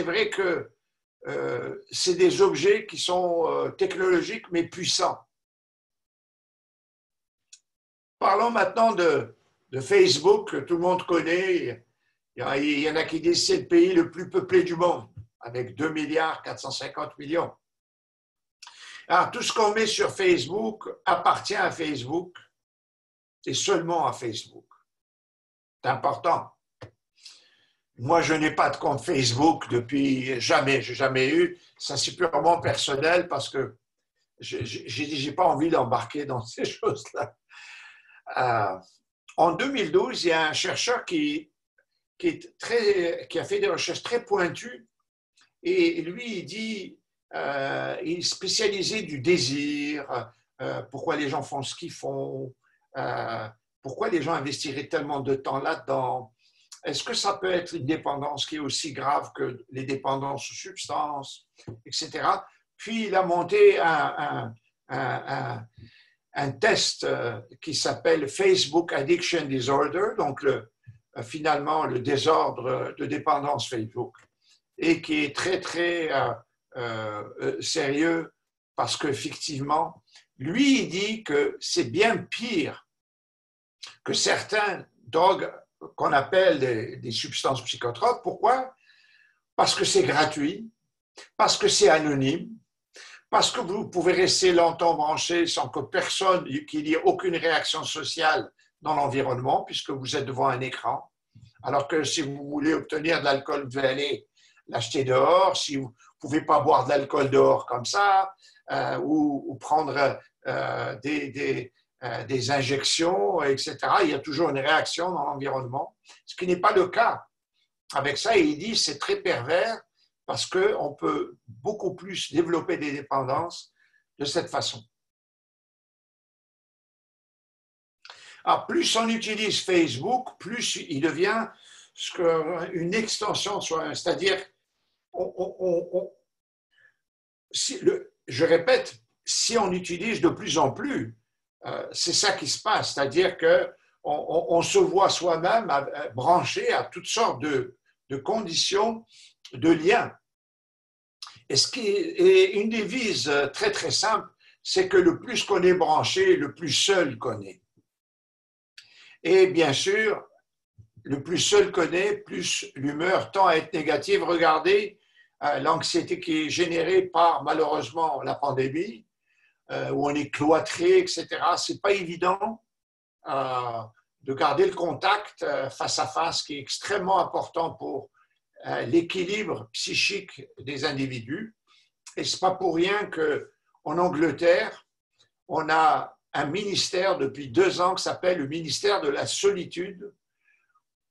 vrai que c'est des objets qui sont technologiques, mais puissants. Parlons maintenant de Facebook, que tout le monde connaît. Il y en a qui disent que c'est le pays le plus peuplé du monde, avec 2 milliards 450 millions. Alors, tout ce qu'on met sur Facebook appartient à Facebook et seulement à Facebook. C'est important. Moi, je n'ai pas de compte Facebook depuis jamais. Je n'ai jamais eu. Ça, c'est purement personnel parce que je n'ai pas envie d'embarquer dans ces choses-là. En 2012, il y a un chercheur qui a fait des recherches très pointues et lui, il dit, il est spécialisé du désir, pourquoi les gens font ce qu'ils font, pourquoi les gens investiraient tellement de temps là-dedans. Est-ce que ça peut être une dépendance qui est aussi grave que les dépendances aux substances, etc. Puis il a monté un test qui s'appelle Facebook Addiction Disorder, donc finalement le désordre de dépendance Facebook, et qui est très, très sérieux parce qu'effectivement, lui, il dit que c'est bien pire que certains drogues qu'on appelle des substances psychotropes. Pourquoi? Parce que c'est gratuit, parce que c'est anonyme, parce que vous pouvez rester longtemps branché sans que personne, qu'il n'y ait aucune réaction sociale dans l'environnement, puisque vous êtes devant un écran. Alors que si vous voulez obtenir de l'alcool, vous devez aller l'acheter dehors. Si vous ne pouvez pas boire de l'alcool dehors comme ça, ou prendre des injections, etc., il y a toujours une réaction dans l'environnement, ce qui n'est pas le cas. Avec ça, il dit que c'est très pervers parce qu'on peut beaucoup plus développer des dépendances de cette façon. Alors, plus on utilise Facebook, plus il devient une extension de soi-même. C'est-à-dire, je répète, si on utilise de plus en plus, c'est ça qui se passe. C'est-à-dire qu'on se voit soi-même branché à toutes sortes de conditions, de liens. Et une devise très très simple, c'est que le plus qu'on est branché, le plus seul qu'on est. Et bien sûr, le plus seul qu'on est, plus l'humeur tend à être négative. Regardez l'anxiété qui est générée par malheureusement la pandémie, où on est cloîtré, etc. Ce n'est pas évident de garder le contact face à face, qui est extrêmement important pour l'équilibre psychique des individus. Et ce n'est pas pour rien qu'en Angleterre, on a un ministère depuis 2 ans qui s'appelle le ministère de la solitude,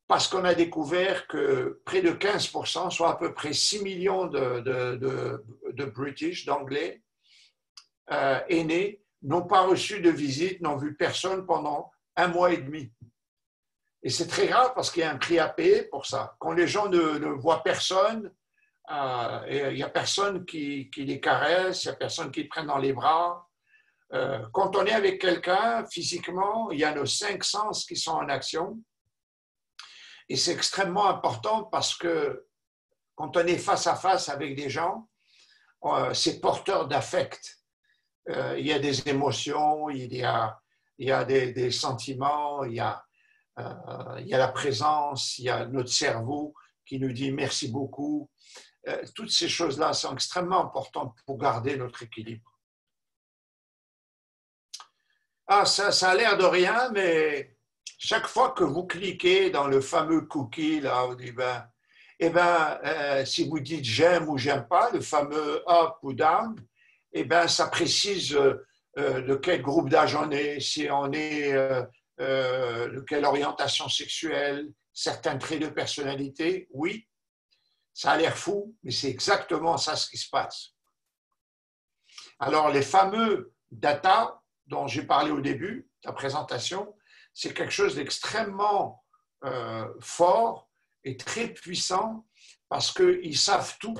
parce qu'on a découvert que près de 15%, soit à peu près 6 millions de British, d'Anglais, aînés, n'ont pas reçu de visite, n'ont vu personne pendant 1 mois et demi. Et c'est très grave parce qu'il y a un prix à payer pour ça. Quand les gens ne voient personne, il n'y a personne qui les caresse, il n'y a personne qui les prenne dans les bras. Quand on est avec quelqu'un, physiquement, il y a nos 5 sens qui sont en action. Et c'est extrêmement important parce que quand on est face à face avec des gens, c'est porteur d'affect. Il y a des émotions, il y a des sentiments, il y a la présence, il y a notre cerveau qui nous dit merci beaucoup. Toutes ces choses-là sont extrêmement importantes pour garder notre équilibre. Ah, ça a l'air de rien, mais chaque fois que vous cliquez dans le fameux cookie, là, vous dites, si vous dites j'aime ou j'aime pas, le fameux up ou down, ça précise de quel groupe d'âge on est, si on est de quelle orientation sexuelle, certains traits de personnalité. Oui, ça a l'air fou, mais c'est exactement ça ce qui se passe. Alors, les fameux data dont j'ai parlé au début de la présentation, c'est quelque chose d'extrêmement fort et très puissant parce qu'ils savent tout.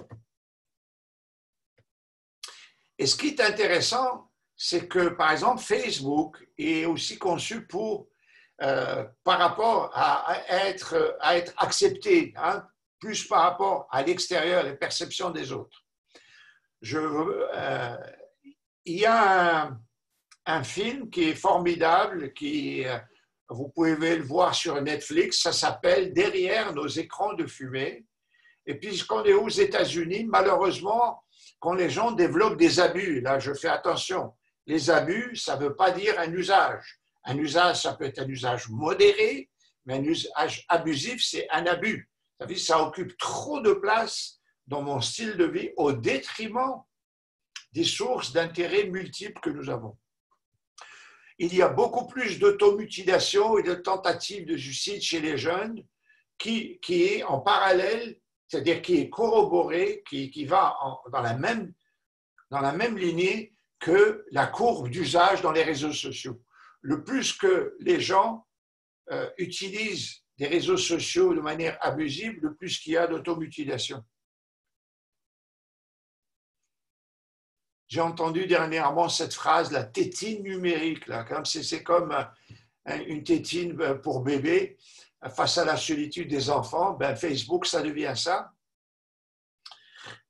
Et ce qui est intéressant, c'est que, par exemple, Facebook est aussi conçu par rapport à être accepté, hein, plus par rapport à l'extérieur, les perceptions des autres. Il y a un film qui est formidable, vous pouvez le voir sur Netflix, ça s'appelle « Derrière nos écrans de fumée ». Et puisqu'on est aux États-Unis, malheureusement, quand les gens développent des abus, là je fais attention, les abus, ça ne veut pas dire un usage. Un usage, ça peut être un usage modéré, mais un usage abusif, c'est un abus. Ça occupe trop de place dans mon style de vie au détriment des sources d'intérêt multiples que nous avons. Il y a beaucoup plus d'automutilation et de tentatives de suicide chez les jeunes qui est en parallèle, c'est-à-dire qui est corroboré, qui va dans la même lignée que la courbe d'usage dans les réseaux sociaux. Le plus que les gens utilisent des réseaux sociaux de manière abusive, le plus qu'il y a d'automutilation. J'ai entendu dernièrement cette phrase, la tétine numérique, là, c'est comme une tétine pour bébé face à la solitude des enfants. Facebook, ça devient ça.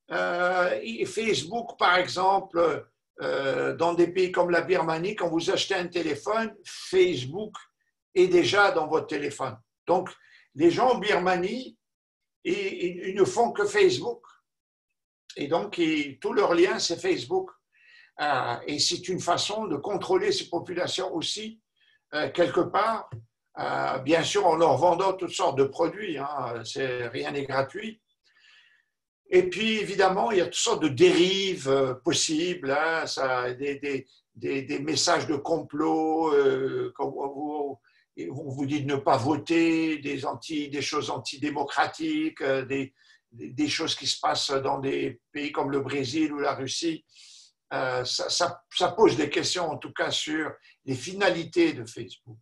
Facebook, par exemple, dans des pays comme la Birmanie, quand vous achetez un téléphone, Facebook est déjà dans votre téléphone. Donc, les gens en Birmanie, ils ne font que Facebook. Et donc, tous leurs liens, c'est Facebook. Et c'est une façon de contrôler ces populations aussi, quelque part. Bien sûr, en leur vendant toutes sortes de produits, hein, rien n'est gratuit. Et puis, évidemment, il y a toutes sortes de dérives possibles, hein, des messages de complot, on vous dit de ne pas voter, des choses antidémocratiques, des choses qui se passent dans des pays comme le Brésil ou la Russie, ça pose des questions, en tout cas, sur les finalités de Facebook.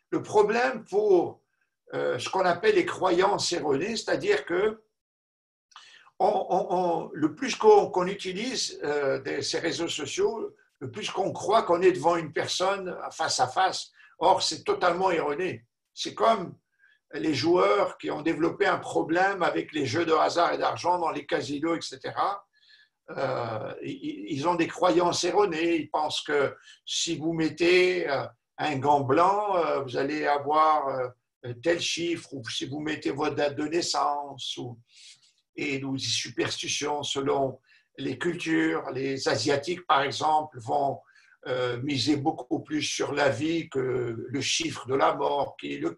Le problème pour ce qu'on appelle les croyances erronées, c'est-à-dire que le plus qu'on utilise ces réseaux sociaux, le plus qu'on croit qu'on est devant une personne face à face. Or, c'est totalement erroné. C'est comme les joueurs qui ont développé un problème avec les jeux de hasard et d'argent dans les casinos, etc. Ils ont des croyances erronées. Ils pensent que si vous mettez un gant blanc, vous allez avoir tel chiffre, ou si vous mettez votre date de naissance, et des superstitions selon les cultures. Les Asiatiques, par exemple, vont miser beaucoup plus sur la vie que le chiffre de la mort, qui est le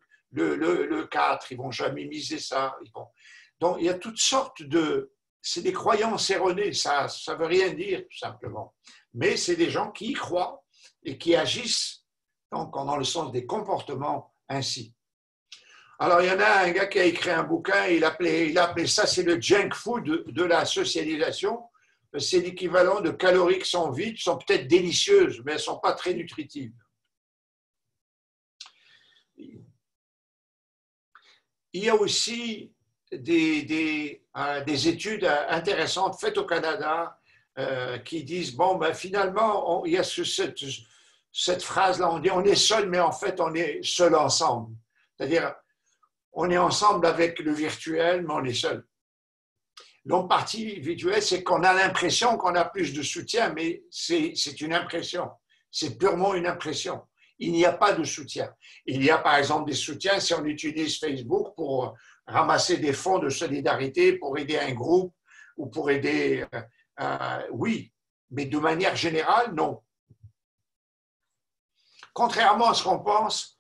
4. Ils ne vont jamais miser ça. Donc, il y a toutes sortes de... C'est des croyances erronées, ça ne veut rien dire, tout simplement. Mais c'est des gens qui y croient et qui agissent donc, dans le sens des comportements ainsi. Alors, il y en a un gars qui a écrit un bouquin, il a appelé ça, c'est le junk food de la socialisation. C'est l'équivalent de calories qui sont vides, sont peut-être délicieuses, mais elles ne sont pas très nutritives. Il y a aussi des études intéressantes faites au Canada qui disent, bon, ben, finalement, il y a cette phrase-là, on dit on est seul, mais en fait, on est seul ensemble. C'est-à-dire, on est ensemble avec le virtuel, mais on est seul. L'autre partie virtuelle, c'est qu'on a l'impression qu'on a plus de soutien, mais c'est une impression. C'est purement une impression. Il n'y a pas de soutien. Il y a par exemple des soutiens si on utilise Facebook pour ramasser des fonds de solidarité, pour aider un groupe ou pour aider... oui, mais de manière générale, non. Contrairement à ce qu'on pense,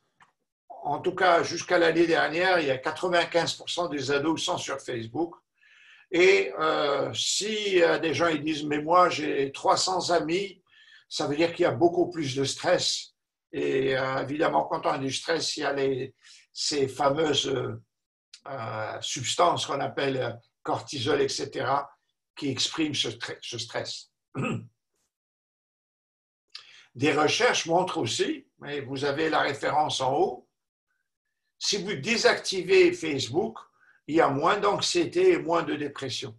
en tout cas jusqu'à l'année dernière, il y a 95% des ados qui sont sur Facebook. Et si des gens ils disent « mais moi j'ai 300 amis », ça veut dire qu'il y a beaucoup plus de stress. Et évidemment, quand on a du stress, il y a ces fameuses substances qu'on appelle cortisol, etc., qui expriment ce stress. Des recherches montrent aussi, et vous avez la référence en haut, si vous désactivez Facebook, il y a moins d'anxiété et moins de dépression.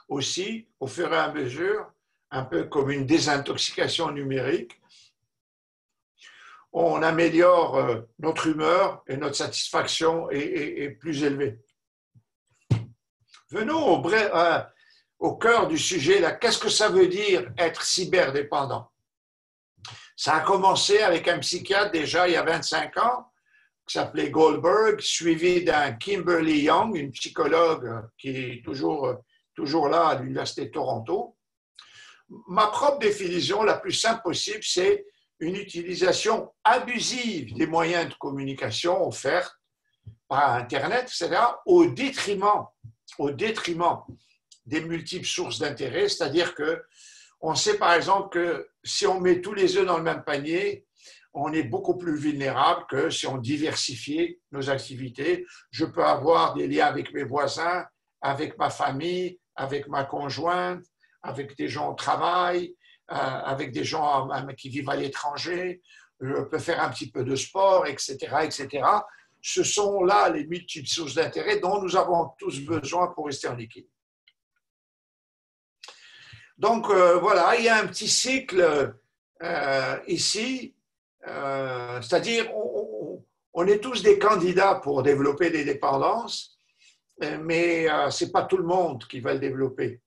Aussi, au fur et à mesure, un peu comme une désintoxication numérique, on améliore notre humeur et notre satisfaction est plus élevée. Venons au cœur du sujet, là. Qu'est-ce que ça veut dire être cyberdépendant? Ça a commencé avec un psychiatre déjà il y a 25 ans, qui s'appelait Goldberg, suivi d'un Kimberly Young, une psychologue qui est toujours là à l'Université de Toronto. Ma propre définition, la plus simple possible, c'est une utilisation abusive des moyens de communication offerts par Internet, etc., au détriment des multiples sources d'intérêt, c'est-à-dire qu'on sait par exemple que si on met tous les œufs dans le même panier, on est beaucoup plus vulnérable que si on diversifiait nos activités. Je peux avoir des liens avec mes voisins, avec ma famille, avec ma conjointe, avec des gens au travail, avec des gens qui vivent à l'étranger. Je peux faire un petit peu de sport, etc., etc. Ce sont là les multiples sources d'intérêt dont nous avons tous besoin pour rester en équilibre. Donc, voilà, il y a un petit cycle ici. C'est-à-dire, on est tous des candidats pour développer des dépendances, mais ce n'est pas tout le monde qui va le développer.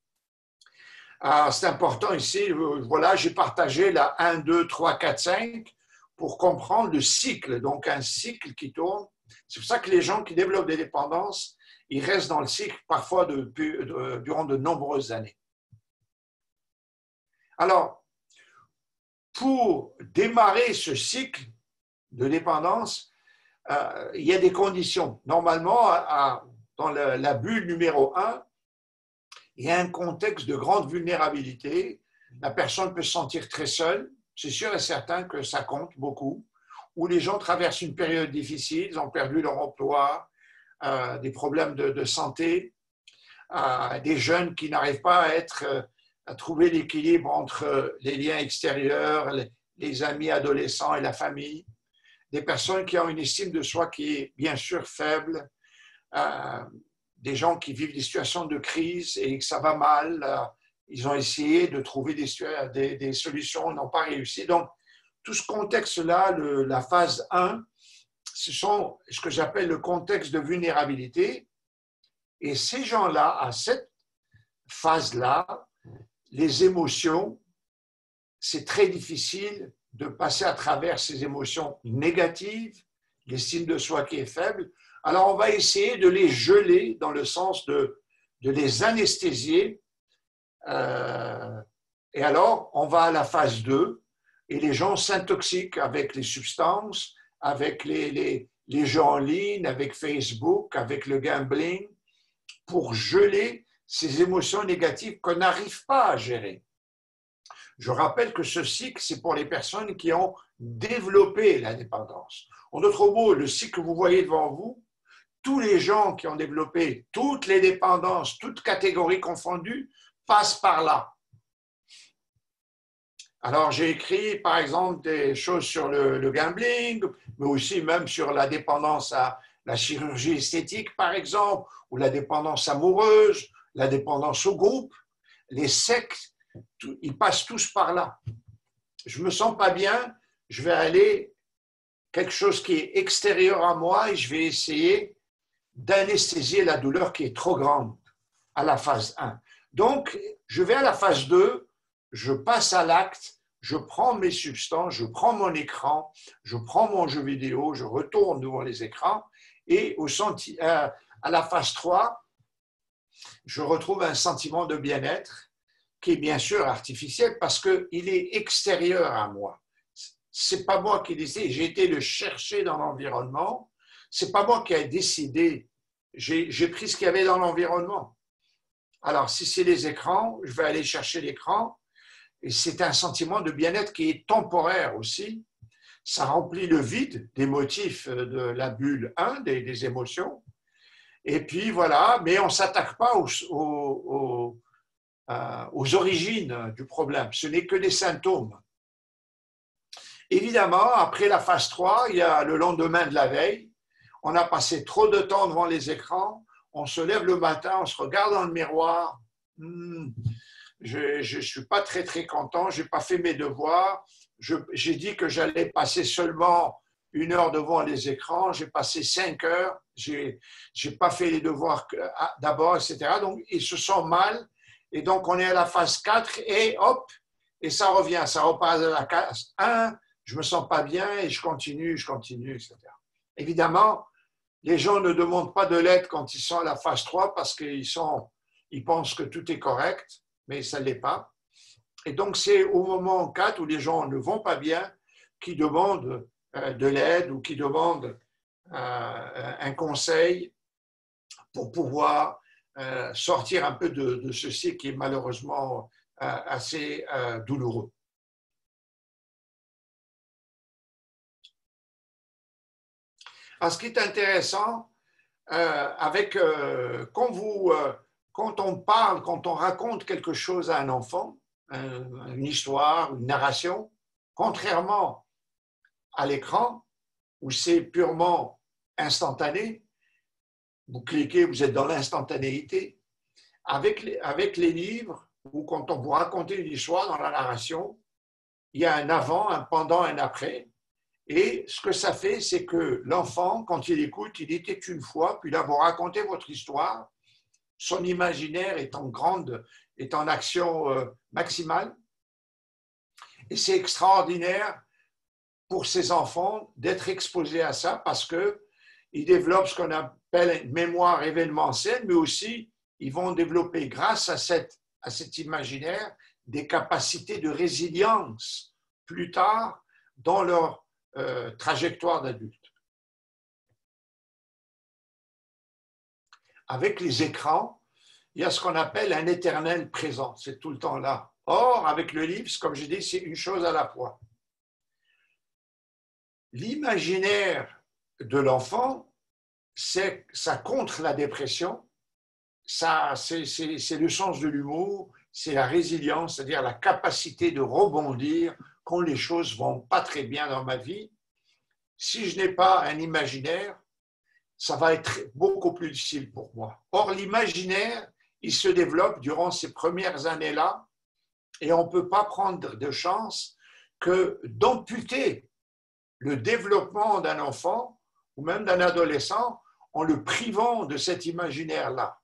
C'est important ici, voilà, j'ai partagé la 1, 2, 3, 4, 5 pour comprendre le cycle, donc un cycle qui tourne. C'est pour ça que les gens qui développent des dépendances, ils restent dans le cycle parfois durant de nombreuses années. Alors, pour démarrer ce cycle de dépendance, il y a des conditions. Normalement, dans la bulle numéro 1, il y a un contexte de grande vulnérabilité. La personne peut se sentir très seule. C'est sûr et certain que ça compte beaucoup. Où les gens traversent une période difficile, ils ont perdu leur emploi, des problèmes de santé, des jeunes qui n'arrivent pas à être à trouver l'équilibre entre les liens extérieurs, les amis adolescents et la famille, des personnes qui ont une estime de soi qui est bien sûr faible, des gens qui vivent des situations de crise et que ça va mal, ils ont essayé de trouver des solutions, n'ont pas réussi. Donc, tout ce contexte-là, la phase 1, ce sont ce que j'appelle le contexte de vulnérabilité. Et ces gens-là, à cette phase-là, les émotions, c'est très difficile de passer à travers ces émotions négatives, l'estime de soi qui est faible. Alors, on va essayer de les geler dans le sens de les anesthésier. Et alors, on va à la phase 2 et les gens s'intoxiquent avec les substances, avec les jeux en ligne, avec Facebook, avec le gambling, pour geler ces émotions négatives qu'on n'arrive pas à gérer. Je rappelle que ce cycle, c'est pour les personnes qui ont développé la dépendance. En d'autres mots, le cycle que vous voyez devant vous, tous les gens qui ont développé toutes les dépendances, toutes catégories confondues, passent par là. Alors, j'ai écrit, par exemple, des choses sur le gambling, mais aussi même sur la dépendance à la chirurgie esthétique, par exemple, ou la dépendance amoureuse, la dépendance au groupe, les sectes, ils passent tous par là. Je ne me sens pas bien, je vais aller quelque chose qui est extérieur à moi et je vais essayer d'anesthésier la douleur qui est trop grande à la phase 1. Donc, je vais à la phase 2, je passe à l'acte, je prends mes substances, je prends mon écran, je prends mon jeu vidéo, je retourne devant les écrans et à la phase 3, je retrouve un sentiment de bien-être qui est bien sûr artificiel parce qu'il est extérieur à moi. Ce n'est pas moi qui ai décidé, j'ai été le chercher dans l'environnement, ce n'est pas moi qui ai décidé, j'ai pris ce qu'il y avait dans l'environnement. Alors, si c'est les écrans, je vais aller chercher l'écran et c'est un sentiment de bien-être qui est temporaire aussi. Ça remplit le vide des motifs de la bulle 1, des émotions. Et puis voilà, mais on ne s'attaque pas aux origines du problème. Ce n'est que des symptômes. Évidemment, après la phase 3, il y a le lendemain de la veille. On a passé trop de temps devant les écrans. On se lève le matin, on se regarde dans le miroir. Je ne suis pas très, très content. Je n'ai pas fait mes devoirs. J'ai dit que j'allais passer seulement 1 heure devant les écrans. J'ai passé 5 heures. Je n'ai pas fait les devoirs d'abord, etc. Donc, ils se sentent mal. Et donc, on est à la phase 4 et hop, et ça revient. Ça repasse à la phase 1. Je ne me sens pas bien et je continue, etc. Évidemment, les gens ne demandent pas de l'aide quand ils sont à la phase 3 parce qu'ils pensent que tout est correct, mais ça ne l'est pas. Et donc, c'est au moment 4 où les gens ne vont pas bien qui demandent de l'aide ou qui demandent un conseil pour pouvoir sortir un peu de ceci qui est malheureusement assez douloureux. Alors, ce qui est intéressant, quand on parle, quand on raconte quelque chose à un enfant, une histoire, une narration, contrairement à l'écran, où c'est purement instantané, vous cliquez, vous êtes dans l'instantanéité, avec les livres, ou quand on vous raconte une histoire dans la narration, il y a un avant, un pendant, un après. Et ce que ça fait, c'est que l'enfant, quand il écoute, il était une fois, puis là, vous racontez votre histoire, son imaginaire est en action maximale. Et c'est extraordinaire pour ces enfants d'être exposés à ça parce qu'ils développent ce qu'on appelle une mémoire événementielle, mais aussi ils vont développer, grâce à cet imaginaire, des capacités de résilience plus tard dans leur trajectoire d'adulte. Avec les écrans, il y a ce qu'on appelle un éternel présent, c'est tout le temps là. Or, avec le livre, comme je dis, c'est une chose à la fois. L'imaginaire de l'enfant, ça contre la dépression, c'est le sens de l'humour, c'est la résilience, c'est-à-dire la capacité de rebondir quand les choses ne vont pas très bien dans ma vie. Si je n'ai pas un imaginaire, ça va être beaucoup plus difficile pour moi. Or, l'imaginaire, il se développe durant ces premières années-là et on ne peut pas prendre de chance que d'amputer le développement d'un enfant ou même d'un adolescent en le privant de cet imaginaire-là.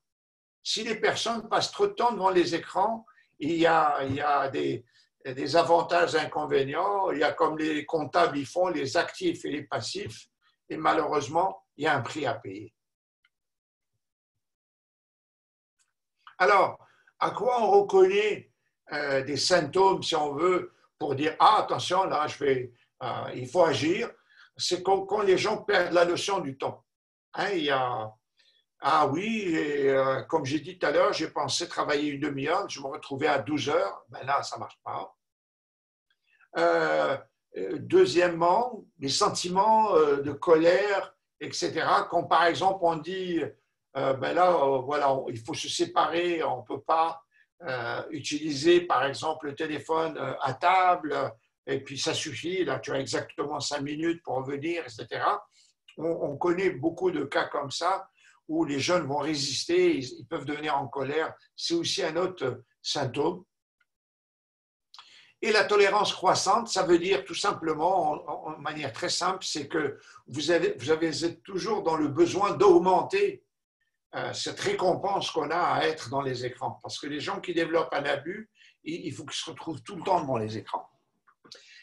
Si les personnes passent trop de temps devant les écrans, il y a des avantages et inconvénients. Il y a comme les comptables ils font, les actifs et les passifs. Et malheureusement, il y a un prix à payer. Alors, à quoi on reconnaît des symptômes, si on veut, pour dire « Ah, attention, là, il faut agir », c'est quand les gens perdent la notion du temps. Hein, il y a « Ah oui, et, comme j'ai dit tout à l'heure, j'ai pensé travailler une demi-heure, je me retrouvais à 12 heures. » Ben là, ça ne marche pas. Deuxièmement, les sentiments de colère, etc. Quand, par exemple, on dit ben là, voilà, il faut se séparer, on ne peut pas utiliser, par exemple, le téléphone à table, et puis ça suffit, là, tu as exactement 5 minutes pour revenir, etc. On connaît beaucoup de cas comme ça, où les jeunes vont résister, ils peuvent devenir en colère. C'est aussi un autre symptôme. Et la tolérance croissante, ça veut dire tout simplement, en manière très simple, c'est que vous êtes toujours dans le besoin d'augmenter cette récompense qu'on a à être dans les écrans. Parce que les gens qui développent un abus, il faut qu'ils se retrouvent tout le temps devant les écrans.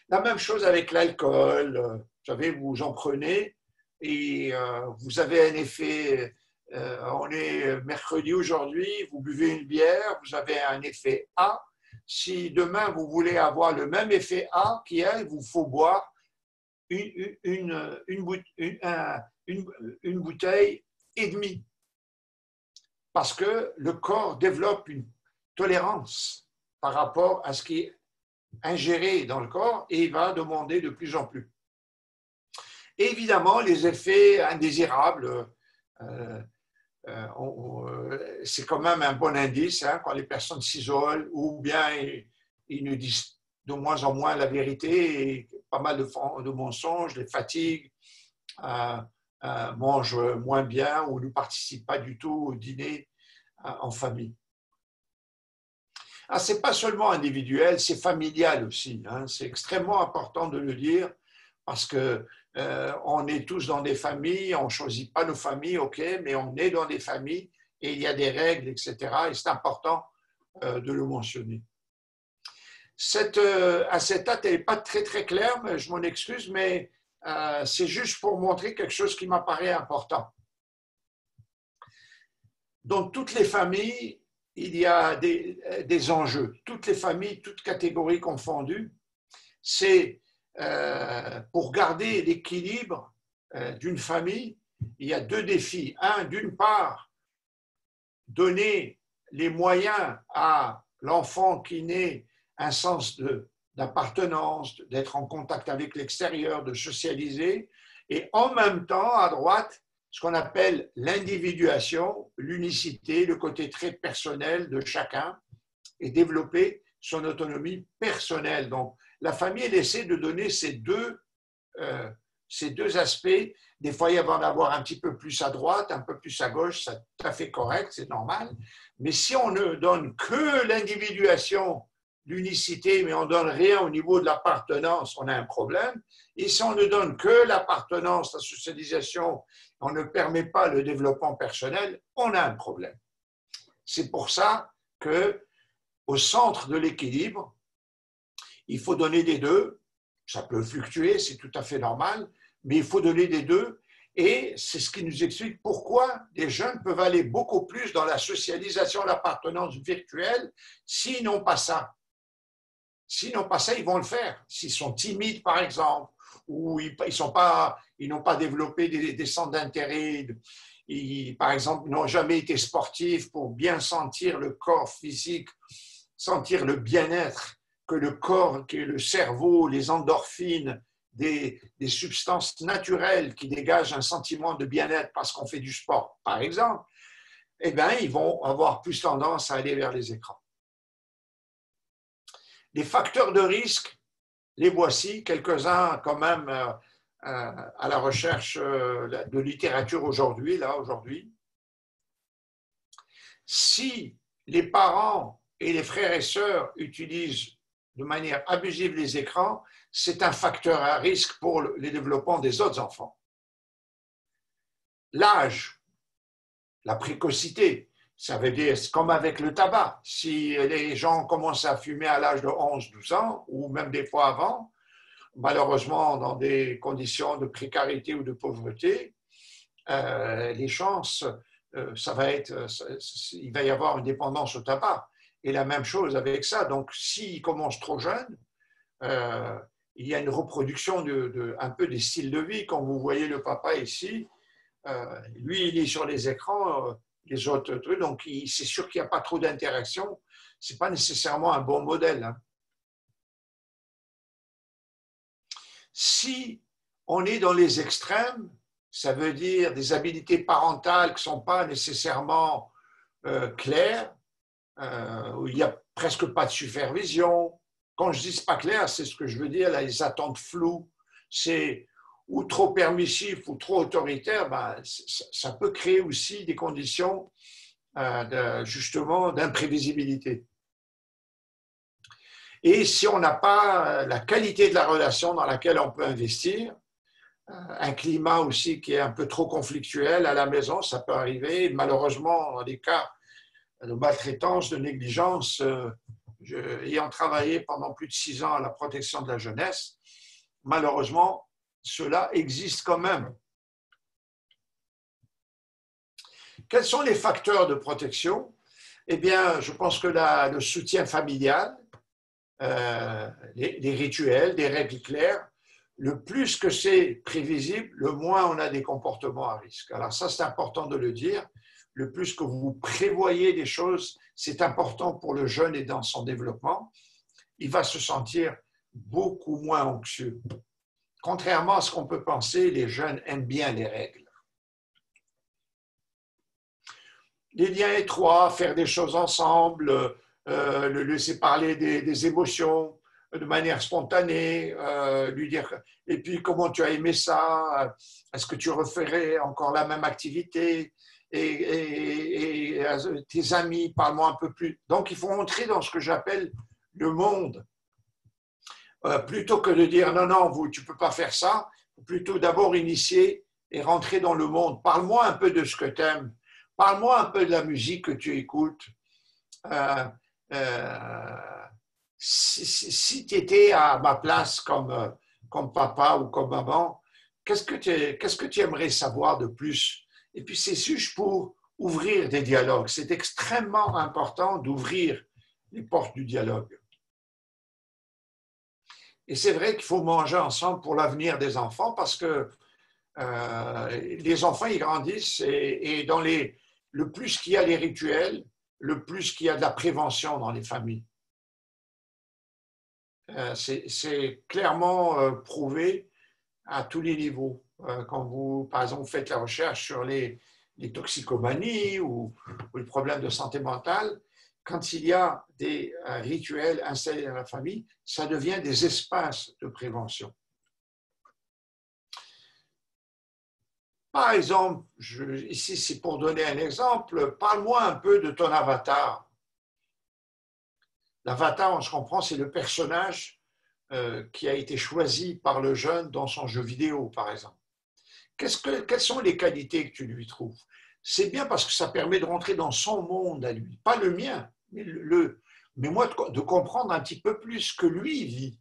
La même chose avec l'alcool. Vous savez, vous en prenez et vous avez un effet, on est mercredi aujourd'hui, vous buvez une bière, vous avez un effet A. Si demain vous voulez avoir le même effet A qu'hier, il vous faut boire une bouteille et demie. Parce que le corps développe une tolérance par rapport à ce qui est ingéré dans le corps et il va demander de plus en plus. Et évidemment, les effets indésirables, c'est quand même un bon indice hein, quand les personnes s'isolent ou bien ils ne disent de moins en moins la vérité, et pas mal de mensonges, les fatigues, mangent moins bien ou ne participent pas du tout au dîner en famille. Ce n'est pas seulement individuel, c'est familial aussi. Hein. C'est extrêmement important de le dire parce que on est tous dans des familles, on ne choisit pas nos familles, ok, mais on est dans des familles et il y a des règles, etc. Et c'est important de le mentionner. À cette date, elle n'est pas très très claire, mais je m'en excuse, mais c'est juste pour montrer quelque chose qui m'apparaît important. Dans toutes les familles, il y a des enjeux. Toutes les familles, toutes catégories confondues, c'est pour garder l'équilibre d'une famille, il y a deux défis. Un, d'une part, donner les moyens à l'enfant qui naît un sens d'appartenance, d'être en contact avec l'extérieur, de socialiser, et en même temps, à droite, ce qu'on appelle l'individuation, l'unicité, le côté très personnel de chacun, et développer son autonomie personnelle. Donc, la famille, elle essaie de donner ces deux aspects. Des fois, il va en avoir un petit peu plus à droite, un peu plus à gauche, c'est tout à fait correct, c'est normal. Mais si on ne donne que l'individuation, l'unicité, mais on ne donne rien au niveau de l'appartenance, on a un problème. Et si on ne donne que l'appartenance, la socialisation, on ne permet pas le développement personnel, on a un problème. C'est pour ça qu'au centre de l'équilibre, il faut donner des deux. Ça peut fluctuer, c'est tout à fait normal, mais il faut donner des deux. Et c'est ce qui nous explique pourquoi les jeunes peuvent aller beaucoup plus dans la socialisation, l'appartenance virtuelle, s'ils n'ont pas ça. S'ils n'ont pas ça, ils vont le faire. S'ils sont timides, par exemple, ou ils n'ont pas développé des centres d'intérêt, par exemple, n'ont jamais été sportifs pour bien sentir le corps physique, sentir le bien-être que le corps, que le cerveau, les endorphines, des substances naturelles qui dégagent un sentiment de bien-être parce qu'on fait du sport, par exemple, eh bien, ils vont avoir plus tendance à aller vers les écrans. Les facteurs de risque, les voici, quelques-uns quand même à la recherche de littérature aujourd'hui, Si les parents et les frères et sœurs utilisent de manière abusive les écrans, c'est un facteur à risque pour le développement des autres enfants. L'âge, la précocité, ça veut dire comme avec le tabac. Si les gens commencent à fumer à l'âge de 11-12 ans, ou même des fois avant, malheureusement dans des conditions de précarité ou de pauvreté, les chances, il va y avoir une dépendance au tabac. Et la même chose avec ça. Donc, s'ils commencent trop jeunes, il y a une reproduction un peu des styles de vie. Quand vous voyez le papa ici, lui, il est sur les écrans, les autres trucs, donc c'est sûr qu'il n'y a pas trop d'interaction. Ce n'est pas nécessairement un bon modèle. Hein. Si on est dans les extrêmes, ça veut dire des habilités parentales qui ne sont pas nécessairement claires, où il n'y a presque pas de supervision. Quand je dis pas clair, c'est ce que je veux dire, là, les attentes floues, c'est ou trop permissif ou trop autoritaire, ben, ça peut créer aussi des conditions justement d'imprévisibilité. Et si on n'a pas la qualité de la relation dans laquelle on peut investir, un climat aussi qui est un peu trop conflictuel à la maison, ça peut arriver. Malheureusement, dans des cas de maltraitance, de négligence, ayant travaillé pendant plus de 6 ans à la protection de la jeunesse, malheureusement, cela existe quand même. Quels sont les facteurs de protection? Eh bien, je pense que le soutien familial, les rituels, des règles claires, le plus que c'est prévisible, le moins on a des comportements à risque. Alors ça, c'est important de le dire. Le plus que vous prévoyez des choses, c'est important pour le jeune et dans son développement. Il va se sentir beaucoup moins anxieux. Contrairement à ce qu'on peut penser, les jeunes aiment bien les règles. Les liens étroits, faire des choses ensemble, le laisser parler des émotions de manière spontanée, lui dire « et puis comment tu as aimé ça? Est-ce que tu referais encore la même activité? Et tes amis, parle-moi un peu plus. » Donc, il faut entrer dans ce que j'appelle le monde. Plutôt que de dire « non, non, tu ne peux pas faire ça », plutôt d'abord initier et rentrer dans le monde. Parle-moi un peu de ce que tu aimes. Parle-moi un peu de la musique que tu écoutes. Si tu étais à ma place comme papa ou comme maman, qu'est-ce que tu aimerais savoir de plus? Et puis c'est juste pour ouvrir des dialogues. C'est extrêmement important d'ouvrir les portes du dialogue. Et c'est vrai qu'il faut manger ensemble pour l'avenir des enfants parce que les enfants, ils grandissent et dans le plus qu'il y a les rituels, le plus qu'il y a de la prévention dans les familles. C'est clairement prouvé à tous les niveaux. Quand vous, par exemple, faites la recherche sur les toxicomanies ou les problèmes de santé mentale, quand il y a des rituels installés dans la famille, ça devient des espaces de prévention. Par exemple, ici c'est pour donner un exemple, parle-moi un peu de ton avatar. L'avatar, on se comprend, c'est le personnage qui a été choisi par le jeune dans son jeu vidéo, par exemple. Quelles sont les qualités que tu lui trouves? C'est bien parce que ça permet de rentrer dans son monde à lui, pas le mien, mais moi de comprendre un petit peu plus ce que lui vit.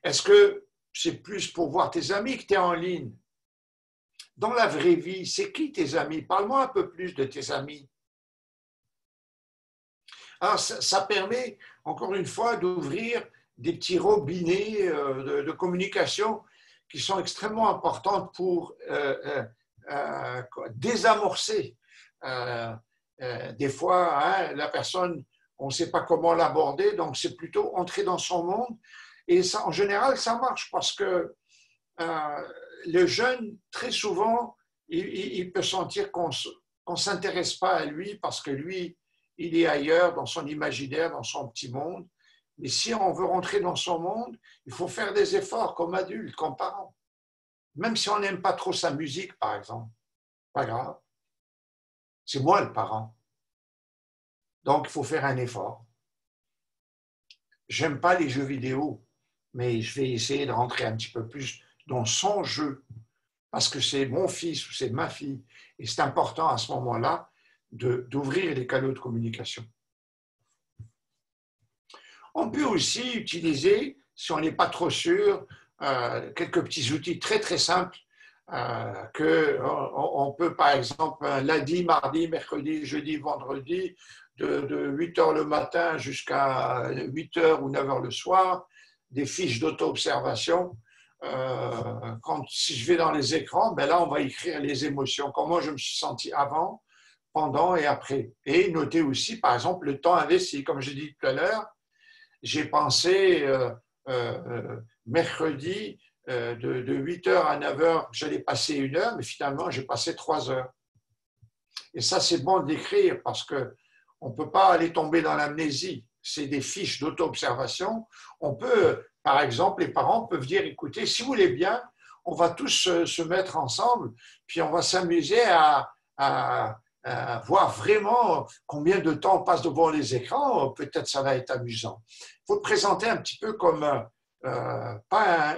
Est-ce que c'est plus pour voir tes amis que tu es en ligne? Dans la vraie vie, c'est qui tes amis? Parle-moi un peu plus de tes amis. Alors, ça permet, encore une fois, d'ouvrir des petits robinets de communication qui sont extrêmement importantes pour désamorcer. Des fois, hein, la personne, on ne sait pas comment l'aborder, donc c'est plutôt entrer dans son monde. Et ça, en général, ça marche parce que le jeune, très souvent, il peut sentir qu'on ne s'intéresse pas à lui parce que lui, il est ailleurs dans son imaginaire, dans son petit monde. Mais si on veut rentrer dans son monde, il faut faire des efforts comme adulte, comme parent. Même si on n'aime pas trop sa musique, par exemple, pas grave. C'est moi le parent. Donc, il faut faire un effort. J'aime pas les jeux vidéo, mais je vais essayer de rentrer un petit peu plus dans son jeu, parce que c'est mon fils ou c'est ma fille. Et c'est important à ce moment-là d'ouvrir les canaux de communication. On peut aussi utiliser, si on n'est pas trop sûr, quelques petits outils très très simples qu'on peut par exemple lundi, mardi, mercredi, jeudi, vendredi, de 8 heures le matin jusqu'à 8 heures ou 9 heures le soir, des fiches d'auto-observation. Si je vais dans les écrans, ben là on va écrire les émotions, comment je me suis senti avant, pendant et après. Et noter aussi par exemple le temps investi, comme j'ai dit tout à l'heure. J'ai pensé mercredi de 8 heures à 9 heures, j'allais passer 1 heure, mais finalement, j'ai passé 3 heures. Et ça, c'est bon d'écrire parce qu'on ne peut pas aller tomber dans l'amnésie. C'est des fiches d'auto-observation. On peut, par exemple, les parents peuvent dire, écoutez, si vous voulez bien, on va tous se mettre ensemble, puis on va s'amuser à voir vraiment combien de temps on passe devant les écrans. Peut-être ça va être amusant. Il faut te présenter un petit peu comme, pas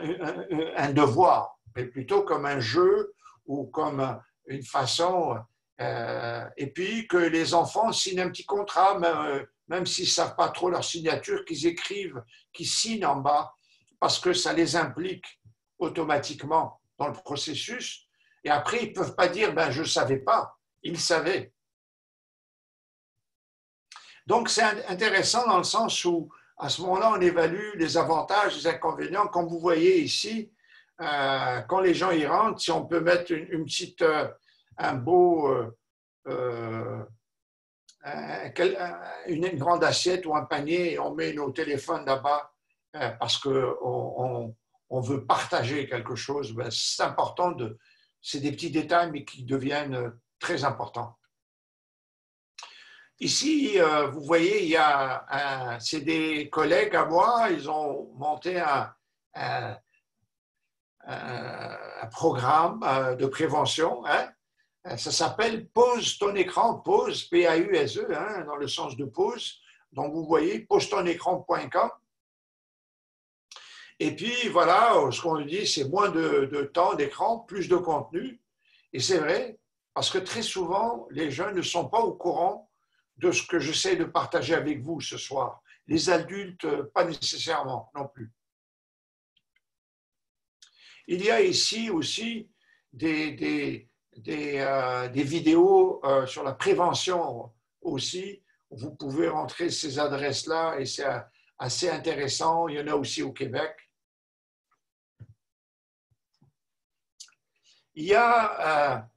un devoir, mais plutôt comme un jeu ou comme une façon, et puis que les enfants signent un petit contrat, même s'ils ne savent pas trop leur signature, qu'ils écrivent, qu'ils signent en bas, parce que ça les implique automatiquement dans le processus. Et après, ils ne peuvent pas dire, ben, je ne savais pas. Ils savaient. Donc, c'est intéressant dans le sens où, à ce moment-là, on évalue les avantages, les inconvénients. Comme vous voyez ici, quand les gens y rentrent, si on peut mettre une grande assiette ou un panier, et on met nos téléphones là-bas parce qu'on veut partager quelque chose, ben, c'est important. C'est des petits détails, mais qui deviennent très importants. Ici, vous voyez, c'est des collègues à moi, ils ont monté un programme de prévention. Hein. Ça s'appelle Pose ton écran, pause, P-A-U-S-E, hein, dans le sens de pause. Donc, vous voyez, pose-ton-écran.com. Et puis, voilà, ce qu'on dit, c'est moins de temps d'écran, plus de contenu. Et c'est vrai, parce que très souvent, les jeunes ne sont pas au courant de ce que j'essaie de partager avec vous ce soir. Les adultes, pas nécessairement non plus. Il y a ici aussi des vidéos sur la prévention aussi. Vous pouvez rentrer ces adresses-là et c'est assez intéressant. Il y en a aussi au Québec. Il y a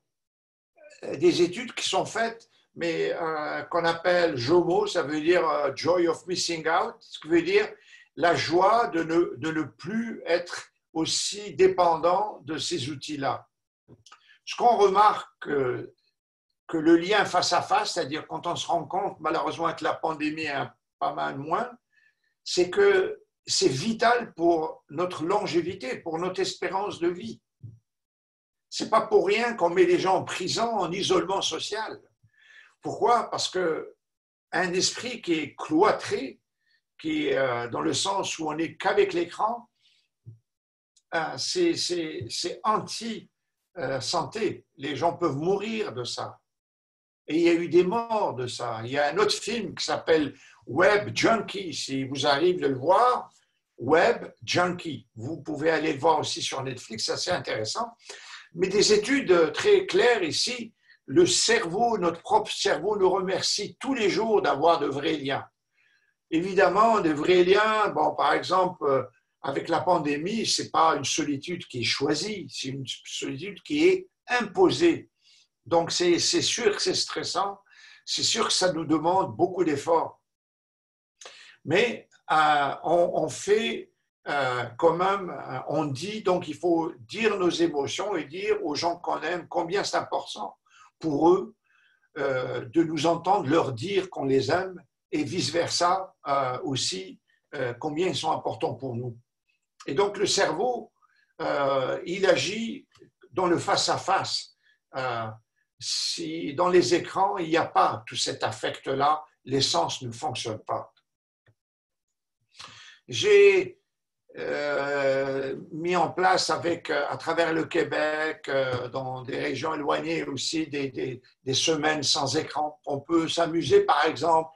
des études qui sont faites, mais qu'on appelle JOMO, ça veut dire Joy of Missing Out, ce qui veut dire la joie de ne plus être aussi dépendant de ces outils-là. Ce qu'on remarque, que le lien face à face, c'est-à-dire quand on se rend compte, malheureusement avec la pandémie pas mal moins, c'est que c'est vital pour notre longévité, pour notre espérance de vie. Ce n'est pas pour rien qu'on met les gens en prison, en isolement social. Pourquoi? Parce qu'un esprit qui est cloîtré, qui est dans le sens où on n'est qu'avec l'écran, c'est anti-santé. Les gens peuvent mourir de ça. Et il y a eu des morts de ça. Il y a un autre film qui s'appelle Web Junkie, si vous arrivez de le voir, Web Junkie. Vous pouvez aller le voir aussi sur Netflix, c'est assez intéressant. Mais des études très claires ici, le cerveau, notre propre cerveau nous remercie tous les jours d'avoir de vrais liens. Évidemment, de vrais liens, bon, par exemple, avec la pandémie, ce n'est pas une solitude qui est choisie, c'est une solitude qui est imposée. Donc, c'est sûr que c'est stressant, c'est sûr que ça nous demande beaucoup d'efforts. Mais on fait quand même, on dit, donc il faut dire nos émotions et dire aux gens qu'on aime combien c'est important pour eux de nous entendre leur dire qu'on les aime et vice-versa aussi combien ils sont importants pour nous. Et donc le cerveau, il agit dans le face-à-face. Si dans les écrans, il n'y a pas tout cet affect-là, l'essence ne fonctionne pas. J'ai mis en place à travers le Québec, dans des régions éloignées aussi, des semaines sans écran. On peut s'amuser, par exemple,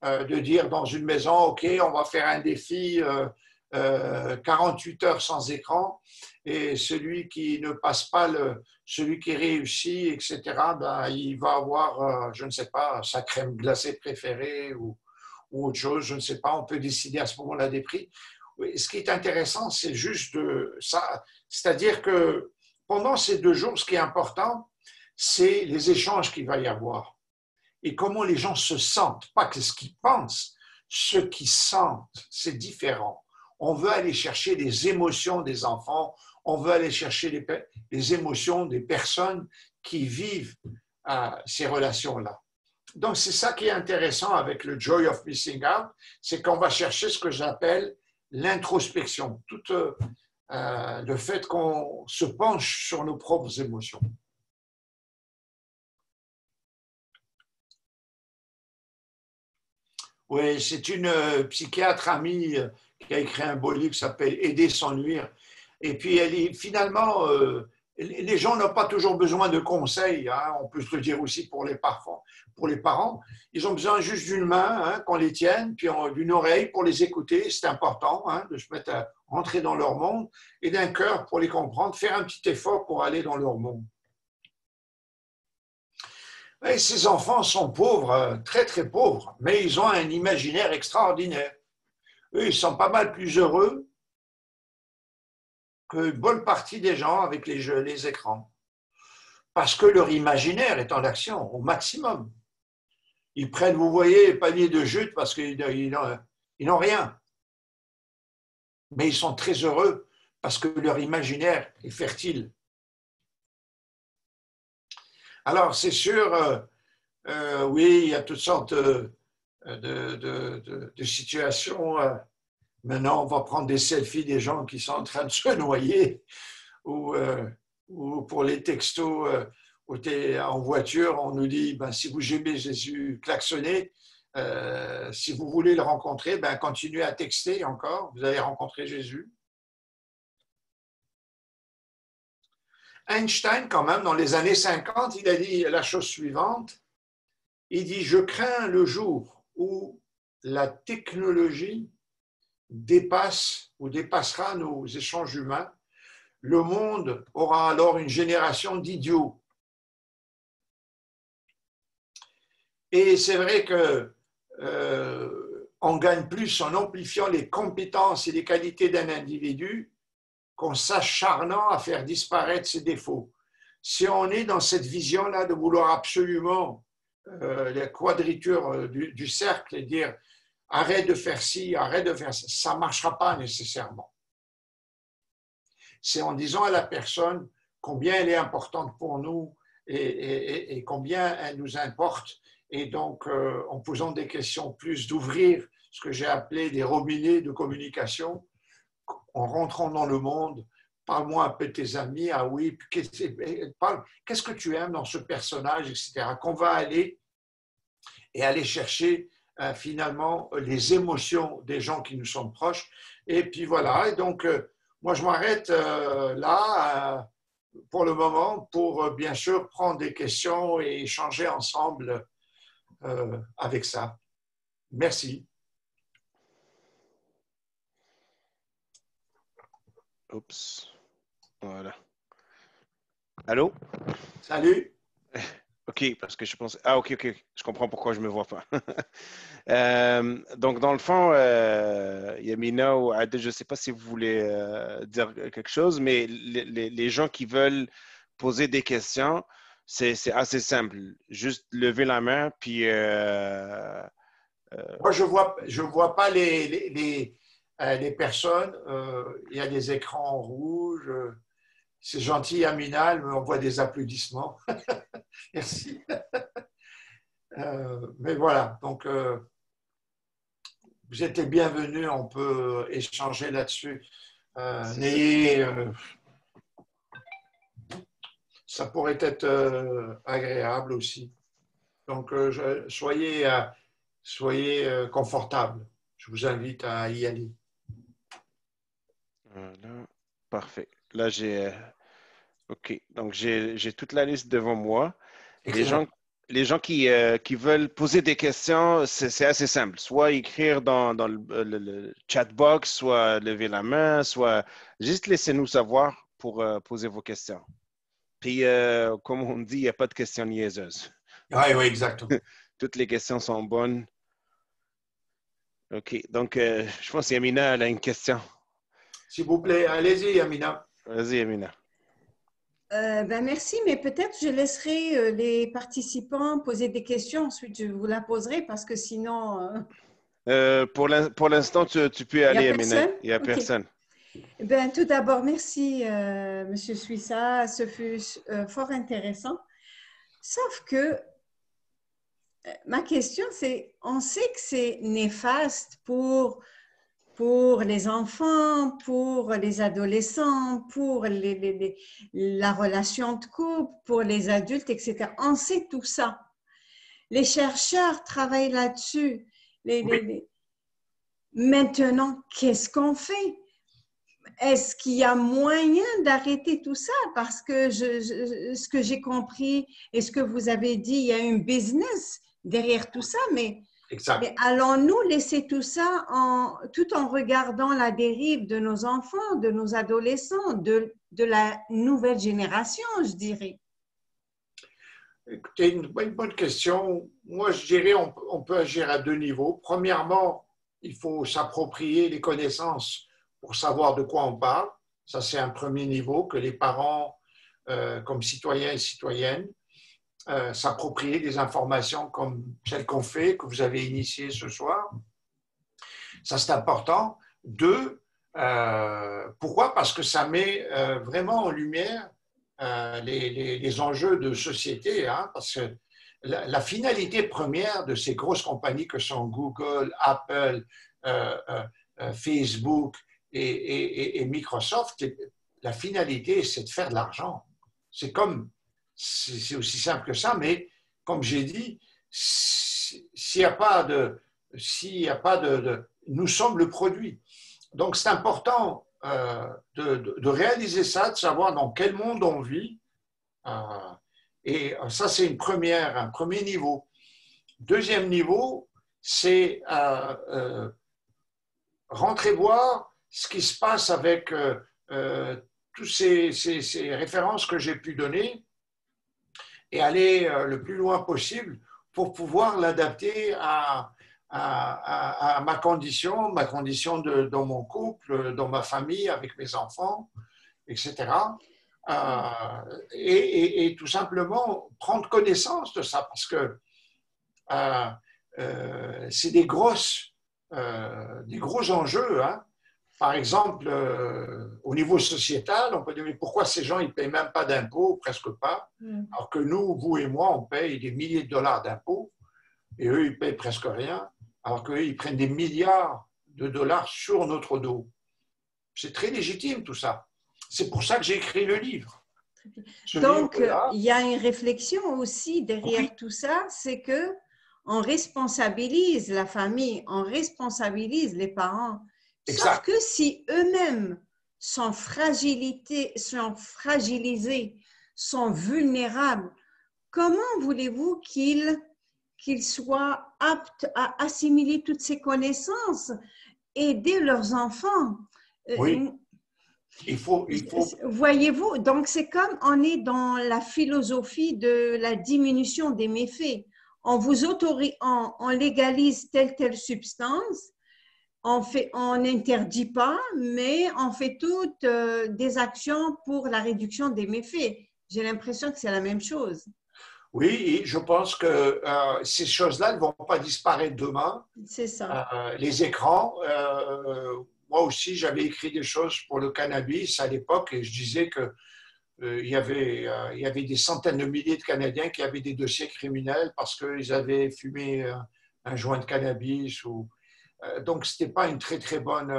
de dire dans une maison, OK, on va faire un défi 48 heures sans écran, et celui qui ne passe pas, celui qui réussit, etc., ben, il va avoir, je ne sais pas, sa crème glacée préférée ou autre chose, je ne sais pas, on peut décider à ce moment-là des prix. Ce qui est intéressant, c'est juste ça, c'est-à-dire que pendant ces 2 jours, ce qui est important, c'est les échanges qu'il va y avoir et comment les gens se sentent, pas que ce qu'ils pensent, ce qu'ils sentent, c'est différent. On veut aller chercher les émotions des enfants, on veut aller chercher les émotions des personnes qui vivent ces relations-là. Donc, c'est ça qui est intéressant avec le Joy of Missing Out, c'est qu'on va chercher ce que j'appelle l'introspection, tout le fait qu'on se penche sur nos propres émotions. Oui, c'est une psychiatre amie qui a écrit un beau livre qui s'appelle Aider sans nuire. Et puis, finalement, les gens n'ont pas toujours besoin de conseils. Hein, on peut se le dire aussi pour les parents. Ils ont besoin juste d'une main, hein, qu'on les tienne, puis d'une oreille pour les écouter. C'est important, hein, de se mettre à rentrer dans leur monde, et d'un cœur pour les comprendre, faire un petit effort pour aller dans leur monde. Et ces enfants sont pauvres, très très pauvres, mais ils ont un imaginaire extraordinaire. Eux, ils sont pas mal plus heureux qu'une bonne partie des gens avec les écrans. Parce que leur imaginaire est en action au maximum. Ils prennent, vous voyez, panier de jute parce qu'ils n'ont rien. Mais ils sont très heureux parce que leur imaginaire est fertile. Alors, c'est sûr, oui, il y a toutes sortes de situations. Maintenant, on va prendre des selfies des gens qui sont en train de se noyer ou pour les textos en voiture, on nous dit, ben, si vous aimez Jésus, klaxonnez. Si vous voulez le rencontrer, ben, continuez à texter encore, vous allez rencontrer Jésus. Einstein, quand même, dans les années 50, il a dit la chose suivante. Il dit, je crains le jour où la technologie dépasse ou dépassera nos échanges humains. Le monde aura alors une génération d'idiots. Et c'est vrai qu'on gagne plus en amplifiant les compétences et les qualités d'un individu qu'en s'acharnant à faire disparaître ses défauts. Si on est dans cette vision-là de vouloir absolument la quadrature du cercle et dire arrête de faire ci, arrête de faire ça, ça ne marchera pas nécessairement. C'est en disant à la personne combien elle est importante pour nous et combien elle nous importe. Et donc, en posant des questions plus, d'ouvrir ce que j'ai appelé des robinets de communication, en rentrant dans le monde, parle-moi un peu de tes amis, ah oui, qu'est-ce que tu aimes dans ce personnage, etc. Qu'on va aller chercher finalement les émotions des gens qui nous sont proches. Et puis voilà, et donc moi je m'arrête là pour le moment pour bien sûr prendre des questions et échanger ensemble avec ça. Merci. Oups. Voilà. Allô? Salut. OK, parce que je pense... Ah, OK. Je comprends pourquoi je ne me vois pas. Donc, dans le fond, Yamina ou Adel, je ne sais pas si vous voulez dire quelque chose, mais les gens qui veulent poser des questions, c'est assez simple. Juste lever la main, puis... Moi, je vois pas les personnes. Il y a des écrans rouges. C'est gentil, Aminal, mais on voit des applaudissements. Merci. Mais voilà, donc vous êtes les bienvenus, on peut échanger là-dessus. C'est ça. Ça pourrait être agréable aussi. Donc, soyez confortables. Je vous invite à y aller. Voilà. Parfait. Là, OK. Donc, j'ai toute la liste devant moi. Les Excellent. gens, les gens qui veulent poser des questions, c'est assez simple. Soit écrire dans le chat box, soit lever la main, soit juste laissez-nous savoir pour poser vos questions. Puis, comme on dit, il n'y a pas de questions niaiseuses. Oui, oui, exactement. Toutes les questions sont bonnes. OK. Donc, je pense qu'Yamina, elle a une question. S'il vous plaît, allez-y, Amina. Vas-y, Yamina. Ben merci, mais peut-être je laisserai les participants poser des questions. Ensuite, je vous la poserai parce que sinon, Pour l'instant, tu peux y il n'y a aller, Yamina. personne. Il n'y a OK. personne. Ben, tout d'abord, merci, Monsieur Suissa. Ce fut fort intéressant. Sauf que ma question, c'est, on sait que c'est néfaste pour les enfants, pour les adolescents, pour la relation de couple, pour les adultes, etc. On sait tout ça. Les chercheurs travaillent là-dessus. Maintenant, qu'est-ce qu'on fait? Est-ce qu'il y a moyen d'arrêter tout ça? Parce que ce que j'ai compris et ce que vous avez dit, il y a un business derrière tout ça, mais Exact. allons-nous laisser tout ça tout en regardant la dérive de nos enfants, de nos adolescents, de la nouvelle génération, je dirais? Écoutez, une bonne question. Moi, je dirais on peut agir à deux niveaux. Premièrement, il faut s'approprier les connaissances pour savoir de quoi on parle. Ça, c'est un premier niveau que les parents, comme citoyens et citoyennes, s'approprier des informations comme celles qu'on fait, que vous avez initiées ce soir. Ça, c'est important. Deux, pourquoi? Parce que ça met vraiment en lumière les enjeux de société, hein, parce que la finalité première de ces grosses compagnies que sont Google, Apple, Facebook et Microsoft, la finalité, c'est de faire de l'argent. C'est aussi simple que ça, mais comme j'ai dit, s'il n'y a pas de, nous sommes le produit. Donc c'est important de réaliser ça, de savoir dans quel monde on vit. Et ça, c'est un premier niveau. Deuxième niveau, c'est rentrer voir ce qui se passe avec toutes ces références que j'ai pu donner et aller le plus loin possible pour pouvoir l'adapter à ma condition dans mon couple, dans ma famille, avec mes enfants, etc. Et tout simplement prendre connaissance de ça parce que c'est des gros enjeux. Hein. Par exemple, au niveau sociétal, on peut dire mais pourquoi ces gens ils payent même pas d'impôts, presque pas, alors que nous, vous et moi, on paye des milliers de dollars d'impôts et eux ils payent presque rien, alors qu'eux ils prennent des milliards de dollars sur notre dos. C'est très légitime tout ça. C'est pour ça que j'ai écrit le livre. Donc, il y a une réflexion aussi derrière tout ça, c'est que on responsabilise la famille, on responsabilise les parents. Exact. Sauf que si eux-mêmes sont fragilisés, sont vulnérables, comment voulez-vous qu'ils soient aptes à assimiler toutes ces connaissances, aider leurs enfants? Oui. Il faut... Voyez-vous, donc c'est comme on est dans la philosophie de la diminution des méfaits. On légalise telle substance, on n'interdit pas, mais on fait toutes des actions pour la réduction des méfaits. J'ai l'impression que c'est la même chose. Oui, et je pense que ces choses-là ne vont pas disparaître demain. C'est ça. Les écrans, moi aussi, j'avais écrit des choses pour le cannabis à l'époque et je disais que il y avait des centaines de milliers de Canadiens qui avaient des dossiers criminels parce qu'ils avaient fumé un joint de cannabis. Donc, ce n'était pas une très, très bonne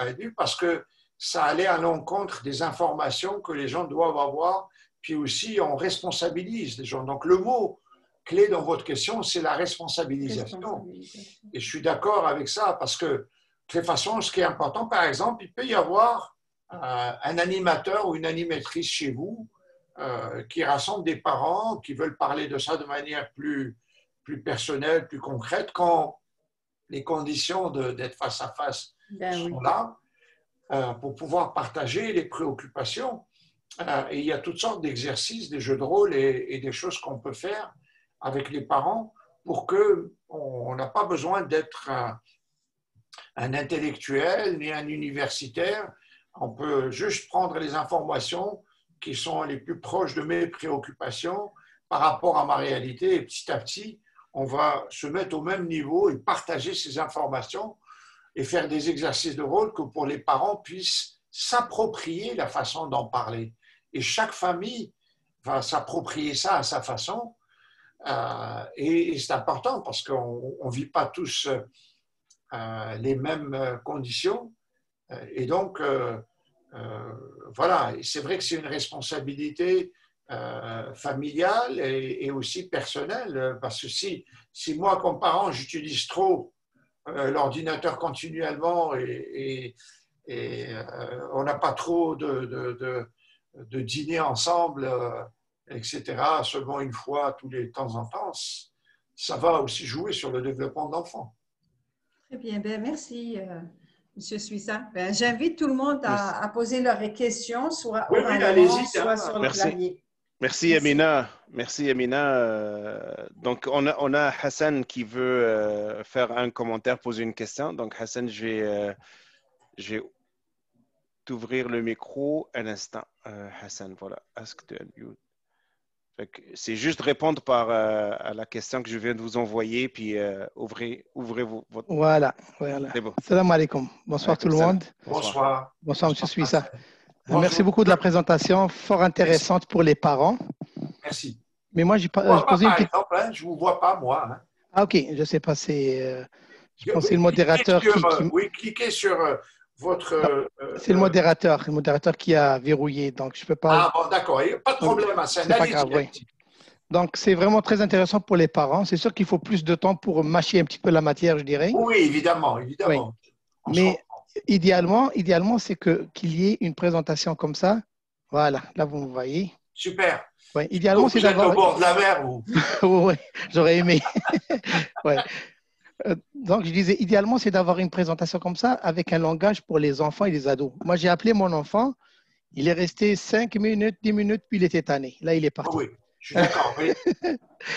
idée parce que ça allait à l'encontre des informations que les gens doivent avoir. Puis aussi, on responsabilise les gens. Donc, le mot clé dans votre question, c'est la responsabilisation. Et je suis d'accord avec ça parce que, de toute façon, ce qui est important, par exemple, il peut y avoir un animateur ou une animatrice chez vous qui rassemble des parents qui veulent parler de ça de manière plus personnelle, plus concrète, quand les conditions d'être face à face sont là pour pouvoir partager les préoccupations. Et il y a toutes sortes d'exercices, des jeux de rôle et des choses qu'on peut faire avec les parents pour qu'on n'a pas besoin d'être un intellectuel ni un universitaire. On peut juste prendre les informations qui sont les plus proches de mes préoccupations par rapport à ma réalité et petit à petit, on va se mettre au même niveau et partager ces informations et faire des exercices de rôle que pour les parents puissent s'approprier la façon d'en parler. Et chaque famille va s'approprier ça à sa façon. Et c'est important parce qu'on ne vit pas tous les mêmes conditions. Et donc, voilà, c'est vrai que c'est une responsabilité familiale et aussi personnelle, parce que si moi, comme parent, j'utilise trop l'ordinateur continuellement et on n'a pas trop de dîner ensemble, etc., seulement une fois tous les temps en temps, ça va aussi jouer sur le développement d'enfants. Très bien, ben, merci. Monsieur Suissa. Ben, j'invite tout le monde à poser leurs questions, soit oralement, soit sur le clavier. Merci Yamina. Merci Yamina. Donc, on a Hassan qui veut faire un commentaire, poser une question. Donc, Hassan, je vais t'ouvrir le micro un instant. Hassan, voilà. Ask to unmute. C'est juste répondre à la question que je viens de vous envoyer, puis ouvrez votre... Voilà. C'est bon. Salam alaikum. Bonsoir tout le monde. Bonsoir. Bonsoir, monsieur Suissa. Merci beaucoup de la présentation, fort intéressante pour les parents. Merci. Mais moi, j'ai posé une question. Je ne vous vois pas, moi. Hein. Ah, ok. Je ne sais pas, je pense que c'est le modérateur qui... Oui, cliquez sur votre... c'est le modérateur qui a verrouillé, donc je ne peux pas... Ah, bon, d'accord. Pas de problème. C'est pas grave, oui. Donc, c'est vraiment très intéressant pour les parents. C'est sûr qu'il faut plus de temps pour mâcher un petit peu la matière, je dirais. Oui, évidemment. Oui. Mais idéalement, c'est qu'il y ait une présentation comme ça. Voilà, là, vous me voyez. Super. Ouais, idéalement, c'est d'avoir... Vous êtes au bord de la mer, vous. Oui, j'aurais aimé. Ouais. Donc, je disais, idéalement, c'est d'avoir une présentation comme ça avec un langage pour les enfants et les ados. Moi, j'ai appelé mon enfant. Il est resté 5 minutes, 10 minutes, puis il était tanné. Là, il est parti. Oui, je suis d'accord.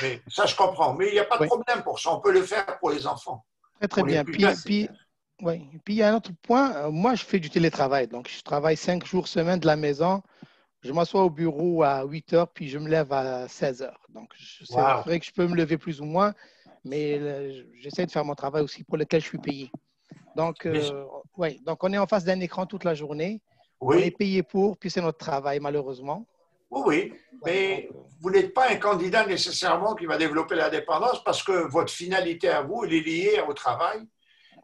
Mais ça, je comprends. Mais il n'y a pas de problème pour ça. On peut le faire pour les enfants. Très bien. Puis, il y a un autre point. Moi, je fais du télétravail. Donc, je travaille 5 jours semaine de la maison. Je m'assois au bureau à 8 heures, puis je me lève à 16 heures. Donc, c'est vrai que je peux me lever plus ou moins, mais j'essaie de faire mon travail aussi pour lequel je suis payé. Donc, donc on est en face d'un écran toute la journée. Oui. On est payé pour, puis c'est notre travail, malheureusement. Oui, mais vous n'êtes pas un candidat nécessairement qui va développer la dépendance parce que votre finalité à vous, elle est liée au travail.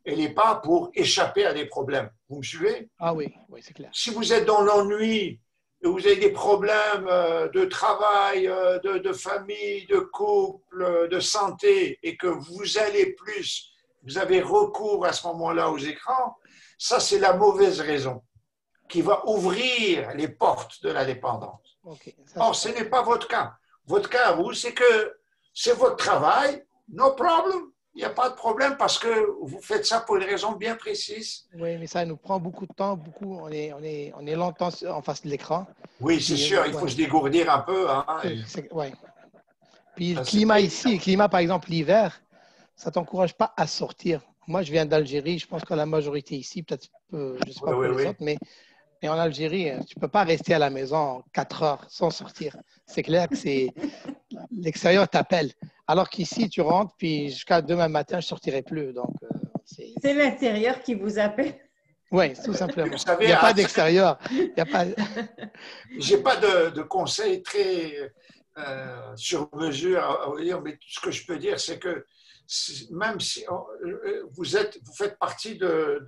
Elle n'est pas pour échapper à des problèmes. Vous me suivez? Ah oui, c'est clair. Si vous êtes dans l'ennui, vous avez des problèmes de travail, de famille, de couple, de santé, et que vous allez plus, vous avez recours à ce moment-là aux écrans, ça c'est la mauvaise raison qui va ouvrir les portes de la dépendance. Or, ce n'est pas votre cas. Votre cas, vous, c'est que c'est votre travail, no problem. Il n'y a pas de problème parce que vous faites ça pour une raison bien précise. Oui, mais ça nous prend beaucoup de temps, on est longtemps en face de l'écran. Oui, c'est sûr, il faut se dégourdir un peu. Hein, ouais. Puis le climat par exemple, l'hiver, ça ne t'encourage pas à sortir. Moi, je viens d'Algérie, je pense que la majorité ici, peut-être, je ne sais pas pour les autres, mais en Algérie, tu ne peux pas rester à la maison 4 heures sans sortir. C'est clair que l'extérieur t'appelle. Alors qu'ici, tu rentres, puis jusqu'à demain matin, je ne sortirai plus. Donc, c'est l'intérieur qui vous appelle. Oui, tout simplement. Savez, il n'y a pas d'extérieur. Je n'ai pas de conseils très sur mesure à vous dire, mais ce que je peux dire, c'est que même si vous faites partie de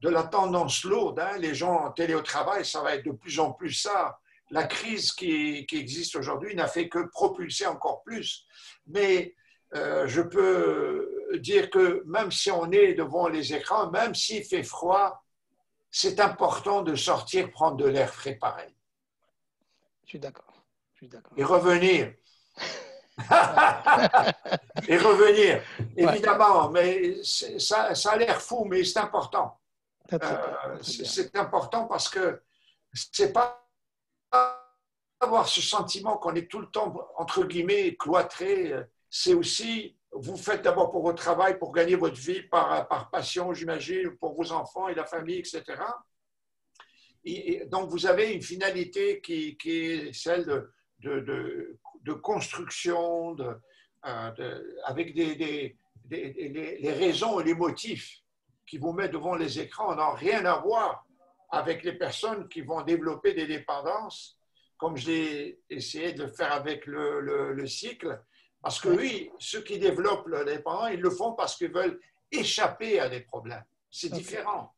la tendance lourde, hein, les gens en télétravail, ça va être de plus en plus ça. La crise qui existe aujourd'hui n'a fait que propulser encore plus. Mais je peux dire que même si on est devant les écrans, même s'il fait froid, c'est important de sortir, prendre de l'air frais pareil. Je suis d'accord. Et revenir. Et revenir, évidemment, mais ça a l'air fou, mais c'est important. C'est important parce que c'est pas avoir ce sentiment qu'on est tout le temps, entre guillemets, cloîtré. C'est aussi, vous faites d'abord pour votre travail, pour gagner votre vie par passion, j'imagine, pour vos enfants et la famille, etc. Et donc, vous avez une finalité qui est celle de construction, avec les raisons et les motifs qui vous mettent devant les écrans n'ont rien à voir avec les personnes qui vont développer des dépendances, comme j'ai essayé de le faire avec le cycle. Parce que oui, ceux qui développent la dépendance, ils le font parce qu'ils veulent échapper à des problèmes. C'est différent.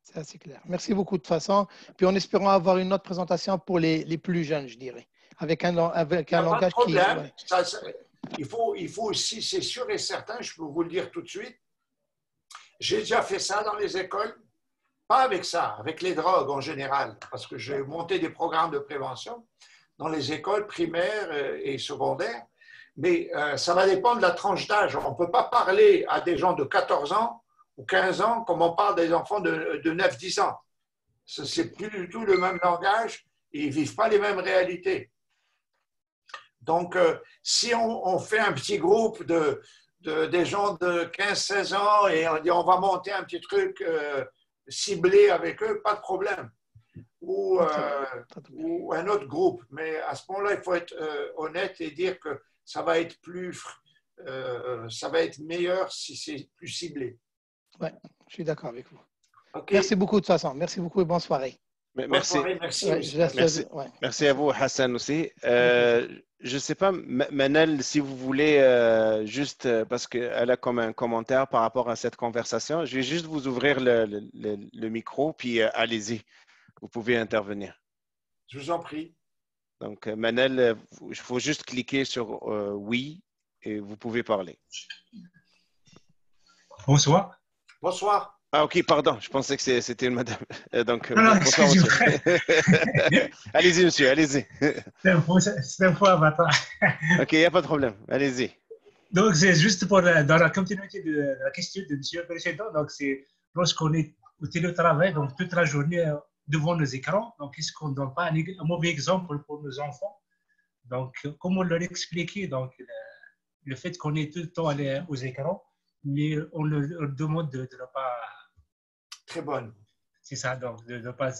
C'est assez clair. Merci beaucoup de toute façon. Puis en espérant avoir une autre présentation pour les plus jeunes, je dirais, avec un langage qui… Ouais. Il faut aussi, c'est sûr et certain, je peux vous le dire tout de suite, j'ai déjà fait ça dans les écoles, pas avec ça, avec les drogues en général, parce que j'ai monté des programmes de prévention dans les écoles primaires et secondaires, mais ça va dépendre de la tranche d'âge. On ne peut pas parler à des gens de 14 ans ou 15 ans comme on parle des enfants de 9-10 ans. Ce n'est plus du tout le même langage et ils ne vivent pas les mêmes réalités. Donc, si on fait un petit groupe des gens de 15-16 ans et on dit on va monter un petit truc ciblé avec eux, pas de problème. Ou un autre groupe. Mais à ce moment-là, il faut être honnête et dire que ça va être meilleur si c'est plus ciblé. Oui, je suis d'accord avec vous. Okay. Merci beaucoup de toute façon. Merci beaucoup et bonne soirée. Merci. Merci à vous, Hassan aussi. Je ne sais pas, Manel, si vous voulez, juste parce qu'elle a comme un commentaire par rapport à cette conversation, je vais juste vous ouvrir le micro, puis allez-y, vous pouvez intervenir. Je vous en prie. Donc, Manel, il faut juste cliquer sur oui et vous pouvez parler. Bonsoir. Bonsoir. Ah, ok, pardon, je pensais que c'était une madame. Donc, non, excusez-moi. Allez-y, monsieur, allez-y. C'est un faux avatar. Ok, il n'y a pas de problème, allez-y. Donc, c'est juste pour, dans la continuité de la question de monsieur le président, donc c'est lorsqu'on est au télétravail, donc toute la journée devant nos écrans, donc est-ce qu'on ne donne pas un mauvais exemple pour nos enfants? Donc, comment leur expliquer donc, le fait qu'on est tout le temps allé aux écrans, mais on leur demande de ne pas… Très bonne. C'est ça, donc de ne pas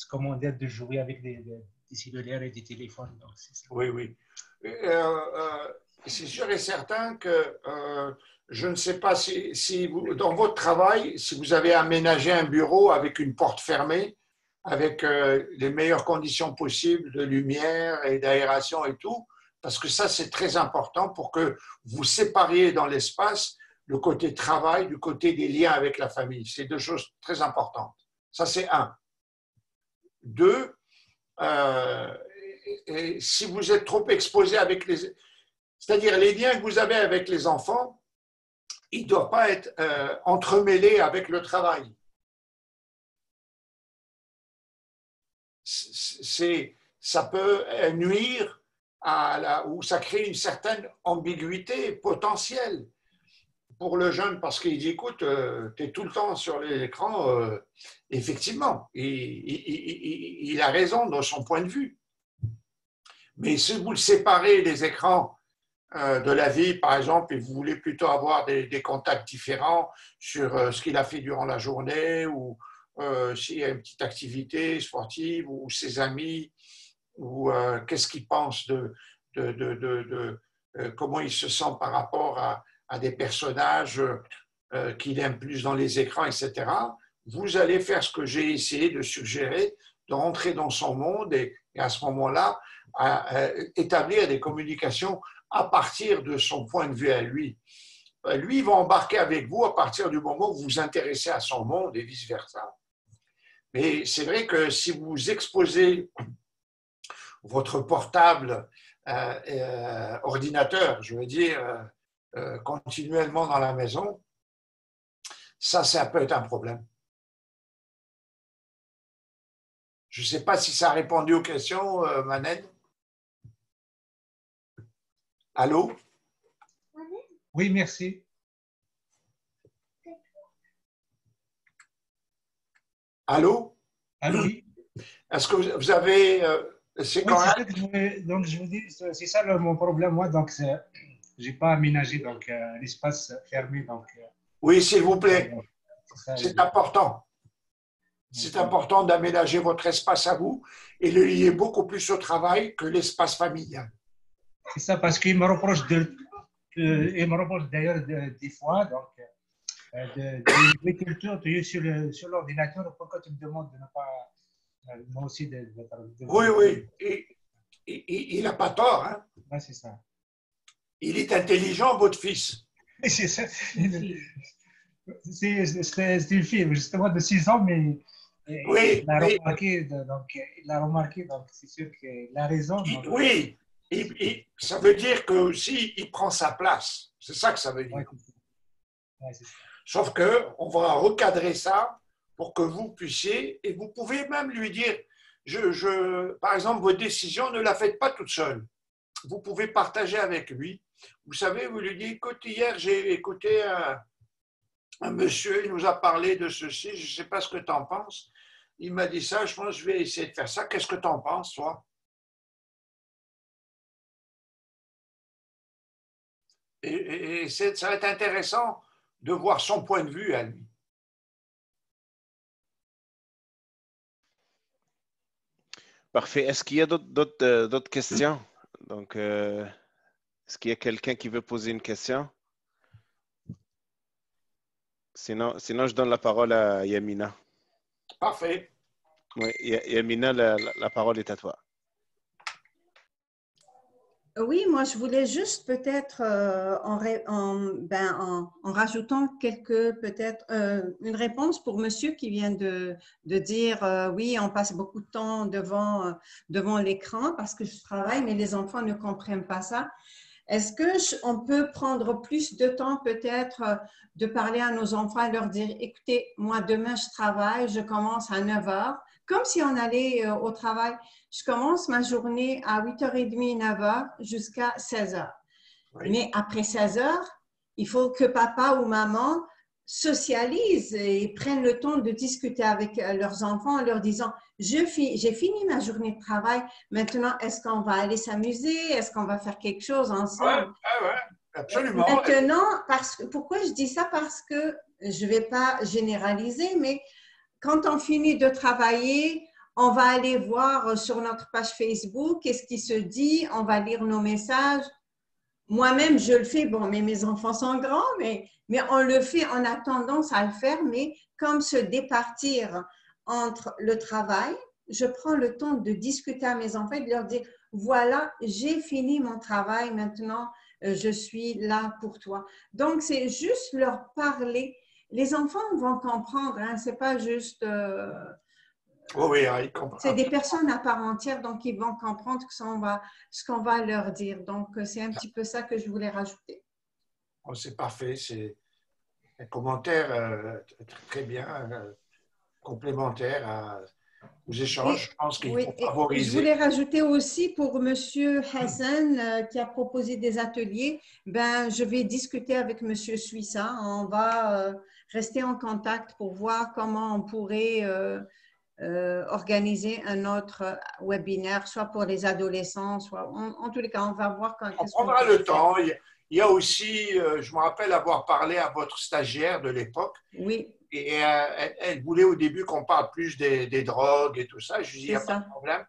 commander, de jouer avec des cellulaires et des téléphones. Donc ça. Oui, oui. C'est sûr et certain que je ne sais pas si vous, dans votre travail, si vous avez aménagé un bureau avec une porte fermée, avec les meilleures conditions possibles de lumière et d'aération et tout, parce que ça, c'est très important pour que vous sépariez dans l'espace le côté travail du côté des liens avec la famille. C'est deux choses très importantes. Ça, c'est un. Deux, si vous êtes trop exposé avec c'est-à-dire les liens que vous avez avec les enfants, ils ne doivent pas être entremêlés avec le travail. Ça peut nuire ou ça crée une certaine ambiguïté potentielle pour le jeune, parce qu'il dit, écoute, tu es tout le temps sur l'écran, effectivement, il a raison dans son point de vue. Mais si vous le séparez des écrans de la vie, par exemple, et vous voulez plutôt avoir des contacts différents sur ce qu'il a fait durant la journée, ou s'il y a une petite activité sportive, ou ses amis, ou qu'est-ce qu'il pense comment il se sent par rapport à des personnages qu'il aime plus dans les écrans, etc., vous allez faire ce que j'ai essayé de suggérer, de rentrer dans son monde et à ce moment-là, établir des communications à partir de son point de vue à lui. Lui, il va embarquer avec vous à partir du moment où vous vous intéressez à son monde et vice-versa. Mais c'est vrai que si vous exposez votre portable, ordinateur, je veux dire, continuellement dans la maison, ça peut être un problème. Je ne sais pas si ça a répondu aux questions, Manel. Allô? Oui, merci. Allô? Allô, oui. Est-ce que vous avez… c'est Oui, quand c'est ça même… que donc je vous dis, c'est ça mon problème, moi, donc j'ai pas aménagé donc l'espace fermé, donc Oui, s'il vous plaît, ça, c'est important. C'est important d'aménager votre espace à vous et le lier beaucoup plus au travail que l'espace familial. c'est ça parce qu'il me reproche il me reproche d'ailleurs des fois donc de l'écriture sur l'ordinateur. Pourquoi tu me demandes de ne pas moi aussi de Oui, oui, il n'a pas tort. Hein. Ouais, c'est ça. Il est intelligent, votre fils. C'est ça. C'est une fille justement de 6 ans, mais Oui, il l'a oui. remarqué, donc c'est sûr qu'il a raison. Donc, oui, ça veut dire que aussi il prend sa place. C'est ça que ça veut dire. Ouais, c'est ça. Sauf qu'on va recadrer ça pour que vous puissiez, et vous pouvez même lui dire, par exemple, votre décision, ne la faites pas toute seule. Vous pouvez partager avec lui. Vous savez, vous lui dites, écoute, hier, j'ai écouté un monsieur, il nous a parlé de ceci, je ne sais pas ce que tu en penses. Il m'a dit ça, je pense que je vais essayer de faire ça. Qu'est-ce que tu en penses, toi? Et ça va être intéressant de voir son point de vue à lui. Parfait. Est-ce qu'il y a d'autres questions? Donc, est-ce qu'il y a quelqu'un qui veut poser une question? Sinon, je donne la parole à Yamina. Parfait. Oui, Yamina, la parole est à toi. Oui, moi, je voulais juste peut-être, en rajoutant peut-être une réponse pour monsieur qui vient de dire, oui, on passe beaucoup de temps devant l'écran parce que je travaille, mais les enfants ne comprennent pas ça. Est-ce qu'on peut prendre plus de temps peut-être de parler à nos enfants et leur dire, écoutez, moi, demain, je travaille, je commence à 9 heures, comme si on allait au travail. Je commence ma journée à 8h30, 9h jusqu'à 16h. Oui. Mais après 16h, il faut que papa ou maman socialisent et prennent le temps de discuter avec leurs enfants en leur disant « j'ai fini ma journée de travail, maintenant est-ce qu'on va aller s'amuser? Est-ce qu'on va faire quelque chose ensemble? » Oui, absolument. Maintenant, pourquoi je dis ça? Parce que je ne vais pas généraliser, mais quand on finit de travailler, on va aller voir sur notre page Facebook qu'est-ce qui se dit, on va lire nos messages. Moi-même, je le fais, bon, mais mes enfants sont grands, mais on le fait, on a tendance à le faire, mais comme se départir entre le travail, je prends le temps de discuter à mes enfants et de leur dire, voilà, j'ai fini mon travail, maintenant, je suis là pour toi. Donc, c'est juste leur parler. Les enfants vont comprendre, hein, c'est pas juste… oui, ils comprennent. C'est des personnes à part entière, donc ils vont comprendre ce qu'on va leur dire. Donc, c'est un petit peu ça que je voulais rajouter. Oh, c'est parfait, c'est un commentaire très bien, complémentaire aux échanges. Je pense qu'il faut favoriser. Je voulais rajouter aussi pour M. Hassan qui a proposé des ateliers, je vais discuter avec M. Suissa. On va rester en contact pour voir comment on pourrait… organiser un autre webinaire, soit pour les adolescents, soit en tous les cas, on va voir quand on prendra le temps. Il y a aussi, je me rappelle avoir parlé à votre stagiaire de l'époque. Oui. Et elle voulait au début qu'on parle plus des drogues et tout ça. Je lui dis, il n'y a pas de problème.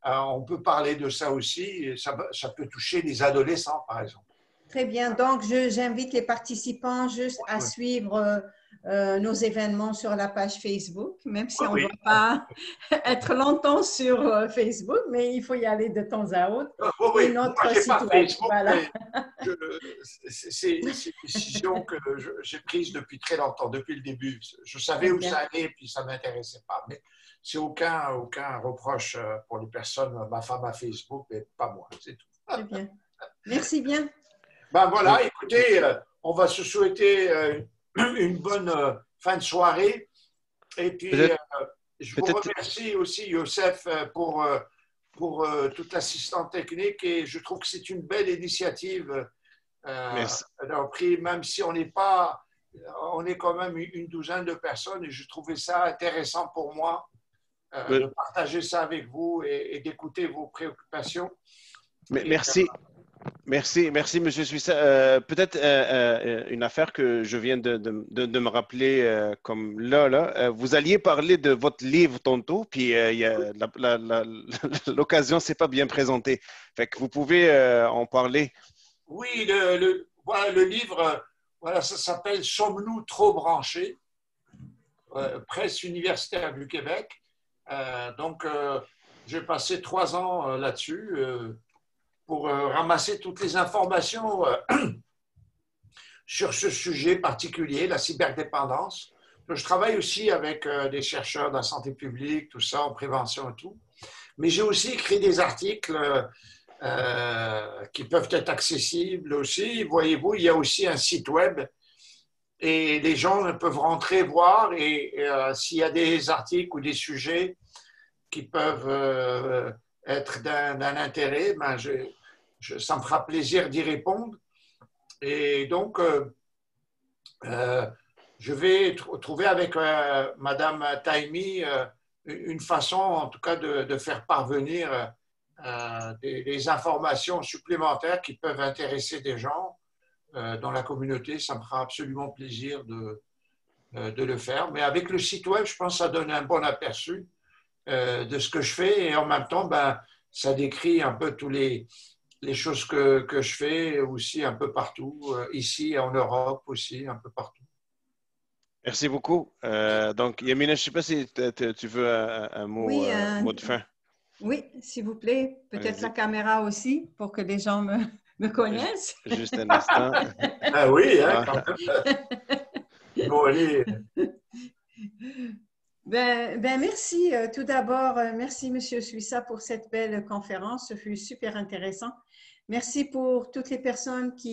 On peut parler de ça aussi. Ça peut toucher les adolescents, par exemple. Très bien. Donc, j'invite les participants juste à suivre nos événements sur la page Facebook, même si on ne Oui. va pas être longtemps sur Facebook, mais il faut y aller de temps à autre. Oui, Et moi, notre j'ai site pas web, Facebook, voilà. mais c'est une décision que j'ai prise depuis très longtemps, depuis le début. Je savais où ça allait, puis ça ne m'intéressait pas. Mais c'est aucun reproche pour les personnes. Ma femme a Facebook, mais pas moi, c'est tout. Très bien. Merci bien. Ben voilà, écoutez, on va se souhaiter une bonne fin de soirée. Et puis, je vous remercie aussi, Youssef, pour toute l'assistance technique. Et je trouve que c'est une belle initiative d'avoir pris, même si on n'est pas, on est quand même une douzaine de personnes. Et je trouvais ça intéressant pour moi de partager ça avec vous et d'écouter vos préoccupations. Merci. Merci, M. Suissa. Peut-être une affaire que je viens de me rappeler comme là. Vous alliez parler de votre livre tantôt, puis l'occasion ne s'est pas bien présentée. Fait que vous pouvez en parler. Oui, voilà, le livre, voilà, ça s'appelle « Sommes-nous trop branchés ?» Presse universitaire du Québec. Donc, j'ai passé 3 ans là-dessus. Pour ramasser toutes les informations sur ce sujet particulier, la cyberdépendance. Je travaille aussi avec des chercheurs de la santé publique, tout ça, en prévention et tout. Mais j'ai aussi écrit des articles qui peuvent être accessibles aussi. Voyez-vous, il y a aussi un site web et les gens peuvent rentrer voir et s'il y a des articles ou des sujets qui peuvent être d'un intérêt, ben ça me fera plaisir d'y répondre. Et donc, je vais trouver avec Madame Taimi une façon, en tout cas, de faire parvenir des informations supplémentaires qui peuvent intéresser des gens dans la communauté. Ça me fera absolument plaisir de le faire. Mais avec le site web, je pense que ça donne un bon aperçu de ce que je fais et en même temps, ben, ça décrit un peu tous les choses que je fais aussi un peu partout, ici en Europe aussi, un peu partout. Merci beaucoup. Donc, Yamina, je ne sais pas si tu veux un mot, Oui, mot de fin. Oui, s'il vous plaît. Peut-être la caméra aussi pour que les gens me connaissent. Juste un instant. Ah oui, hein, quand même. Bon, allez. Ben, merci. Tout d'abord, merci M. Suissa pour cette belle conférence. Ce fut super intéressant. Merci pour toutes les personnes qui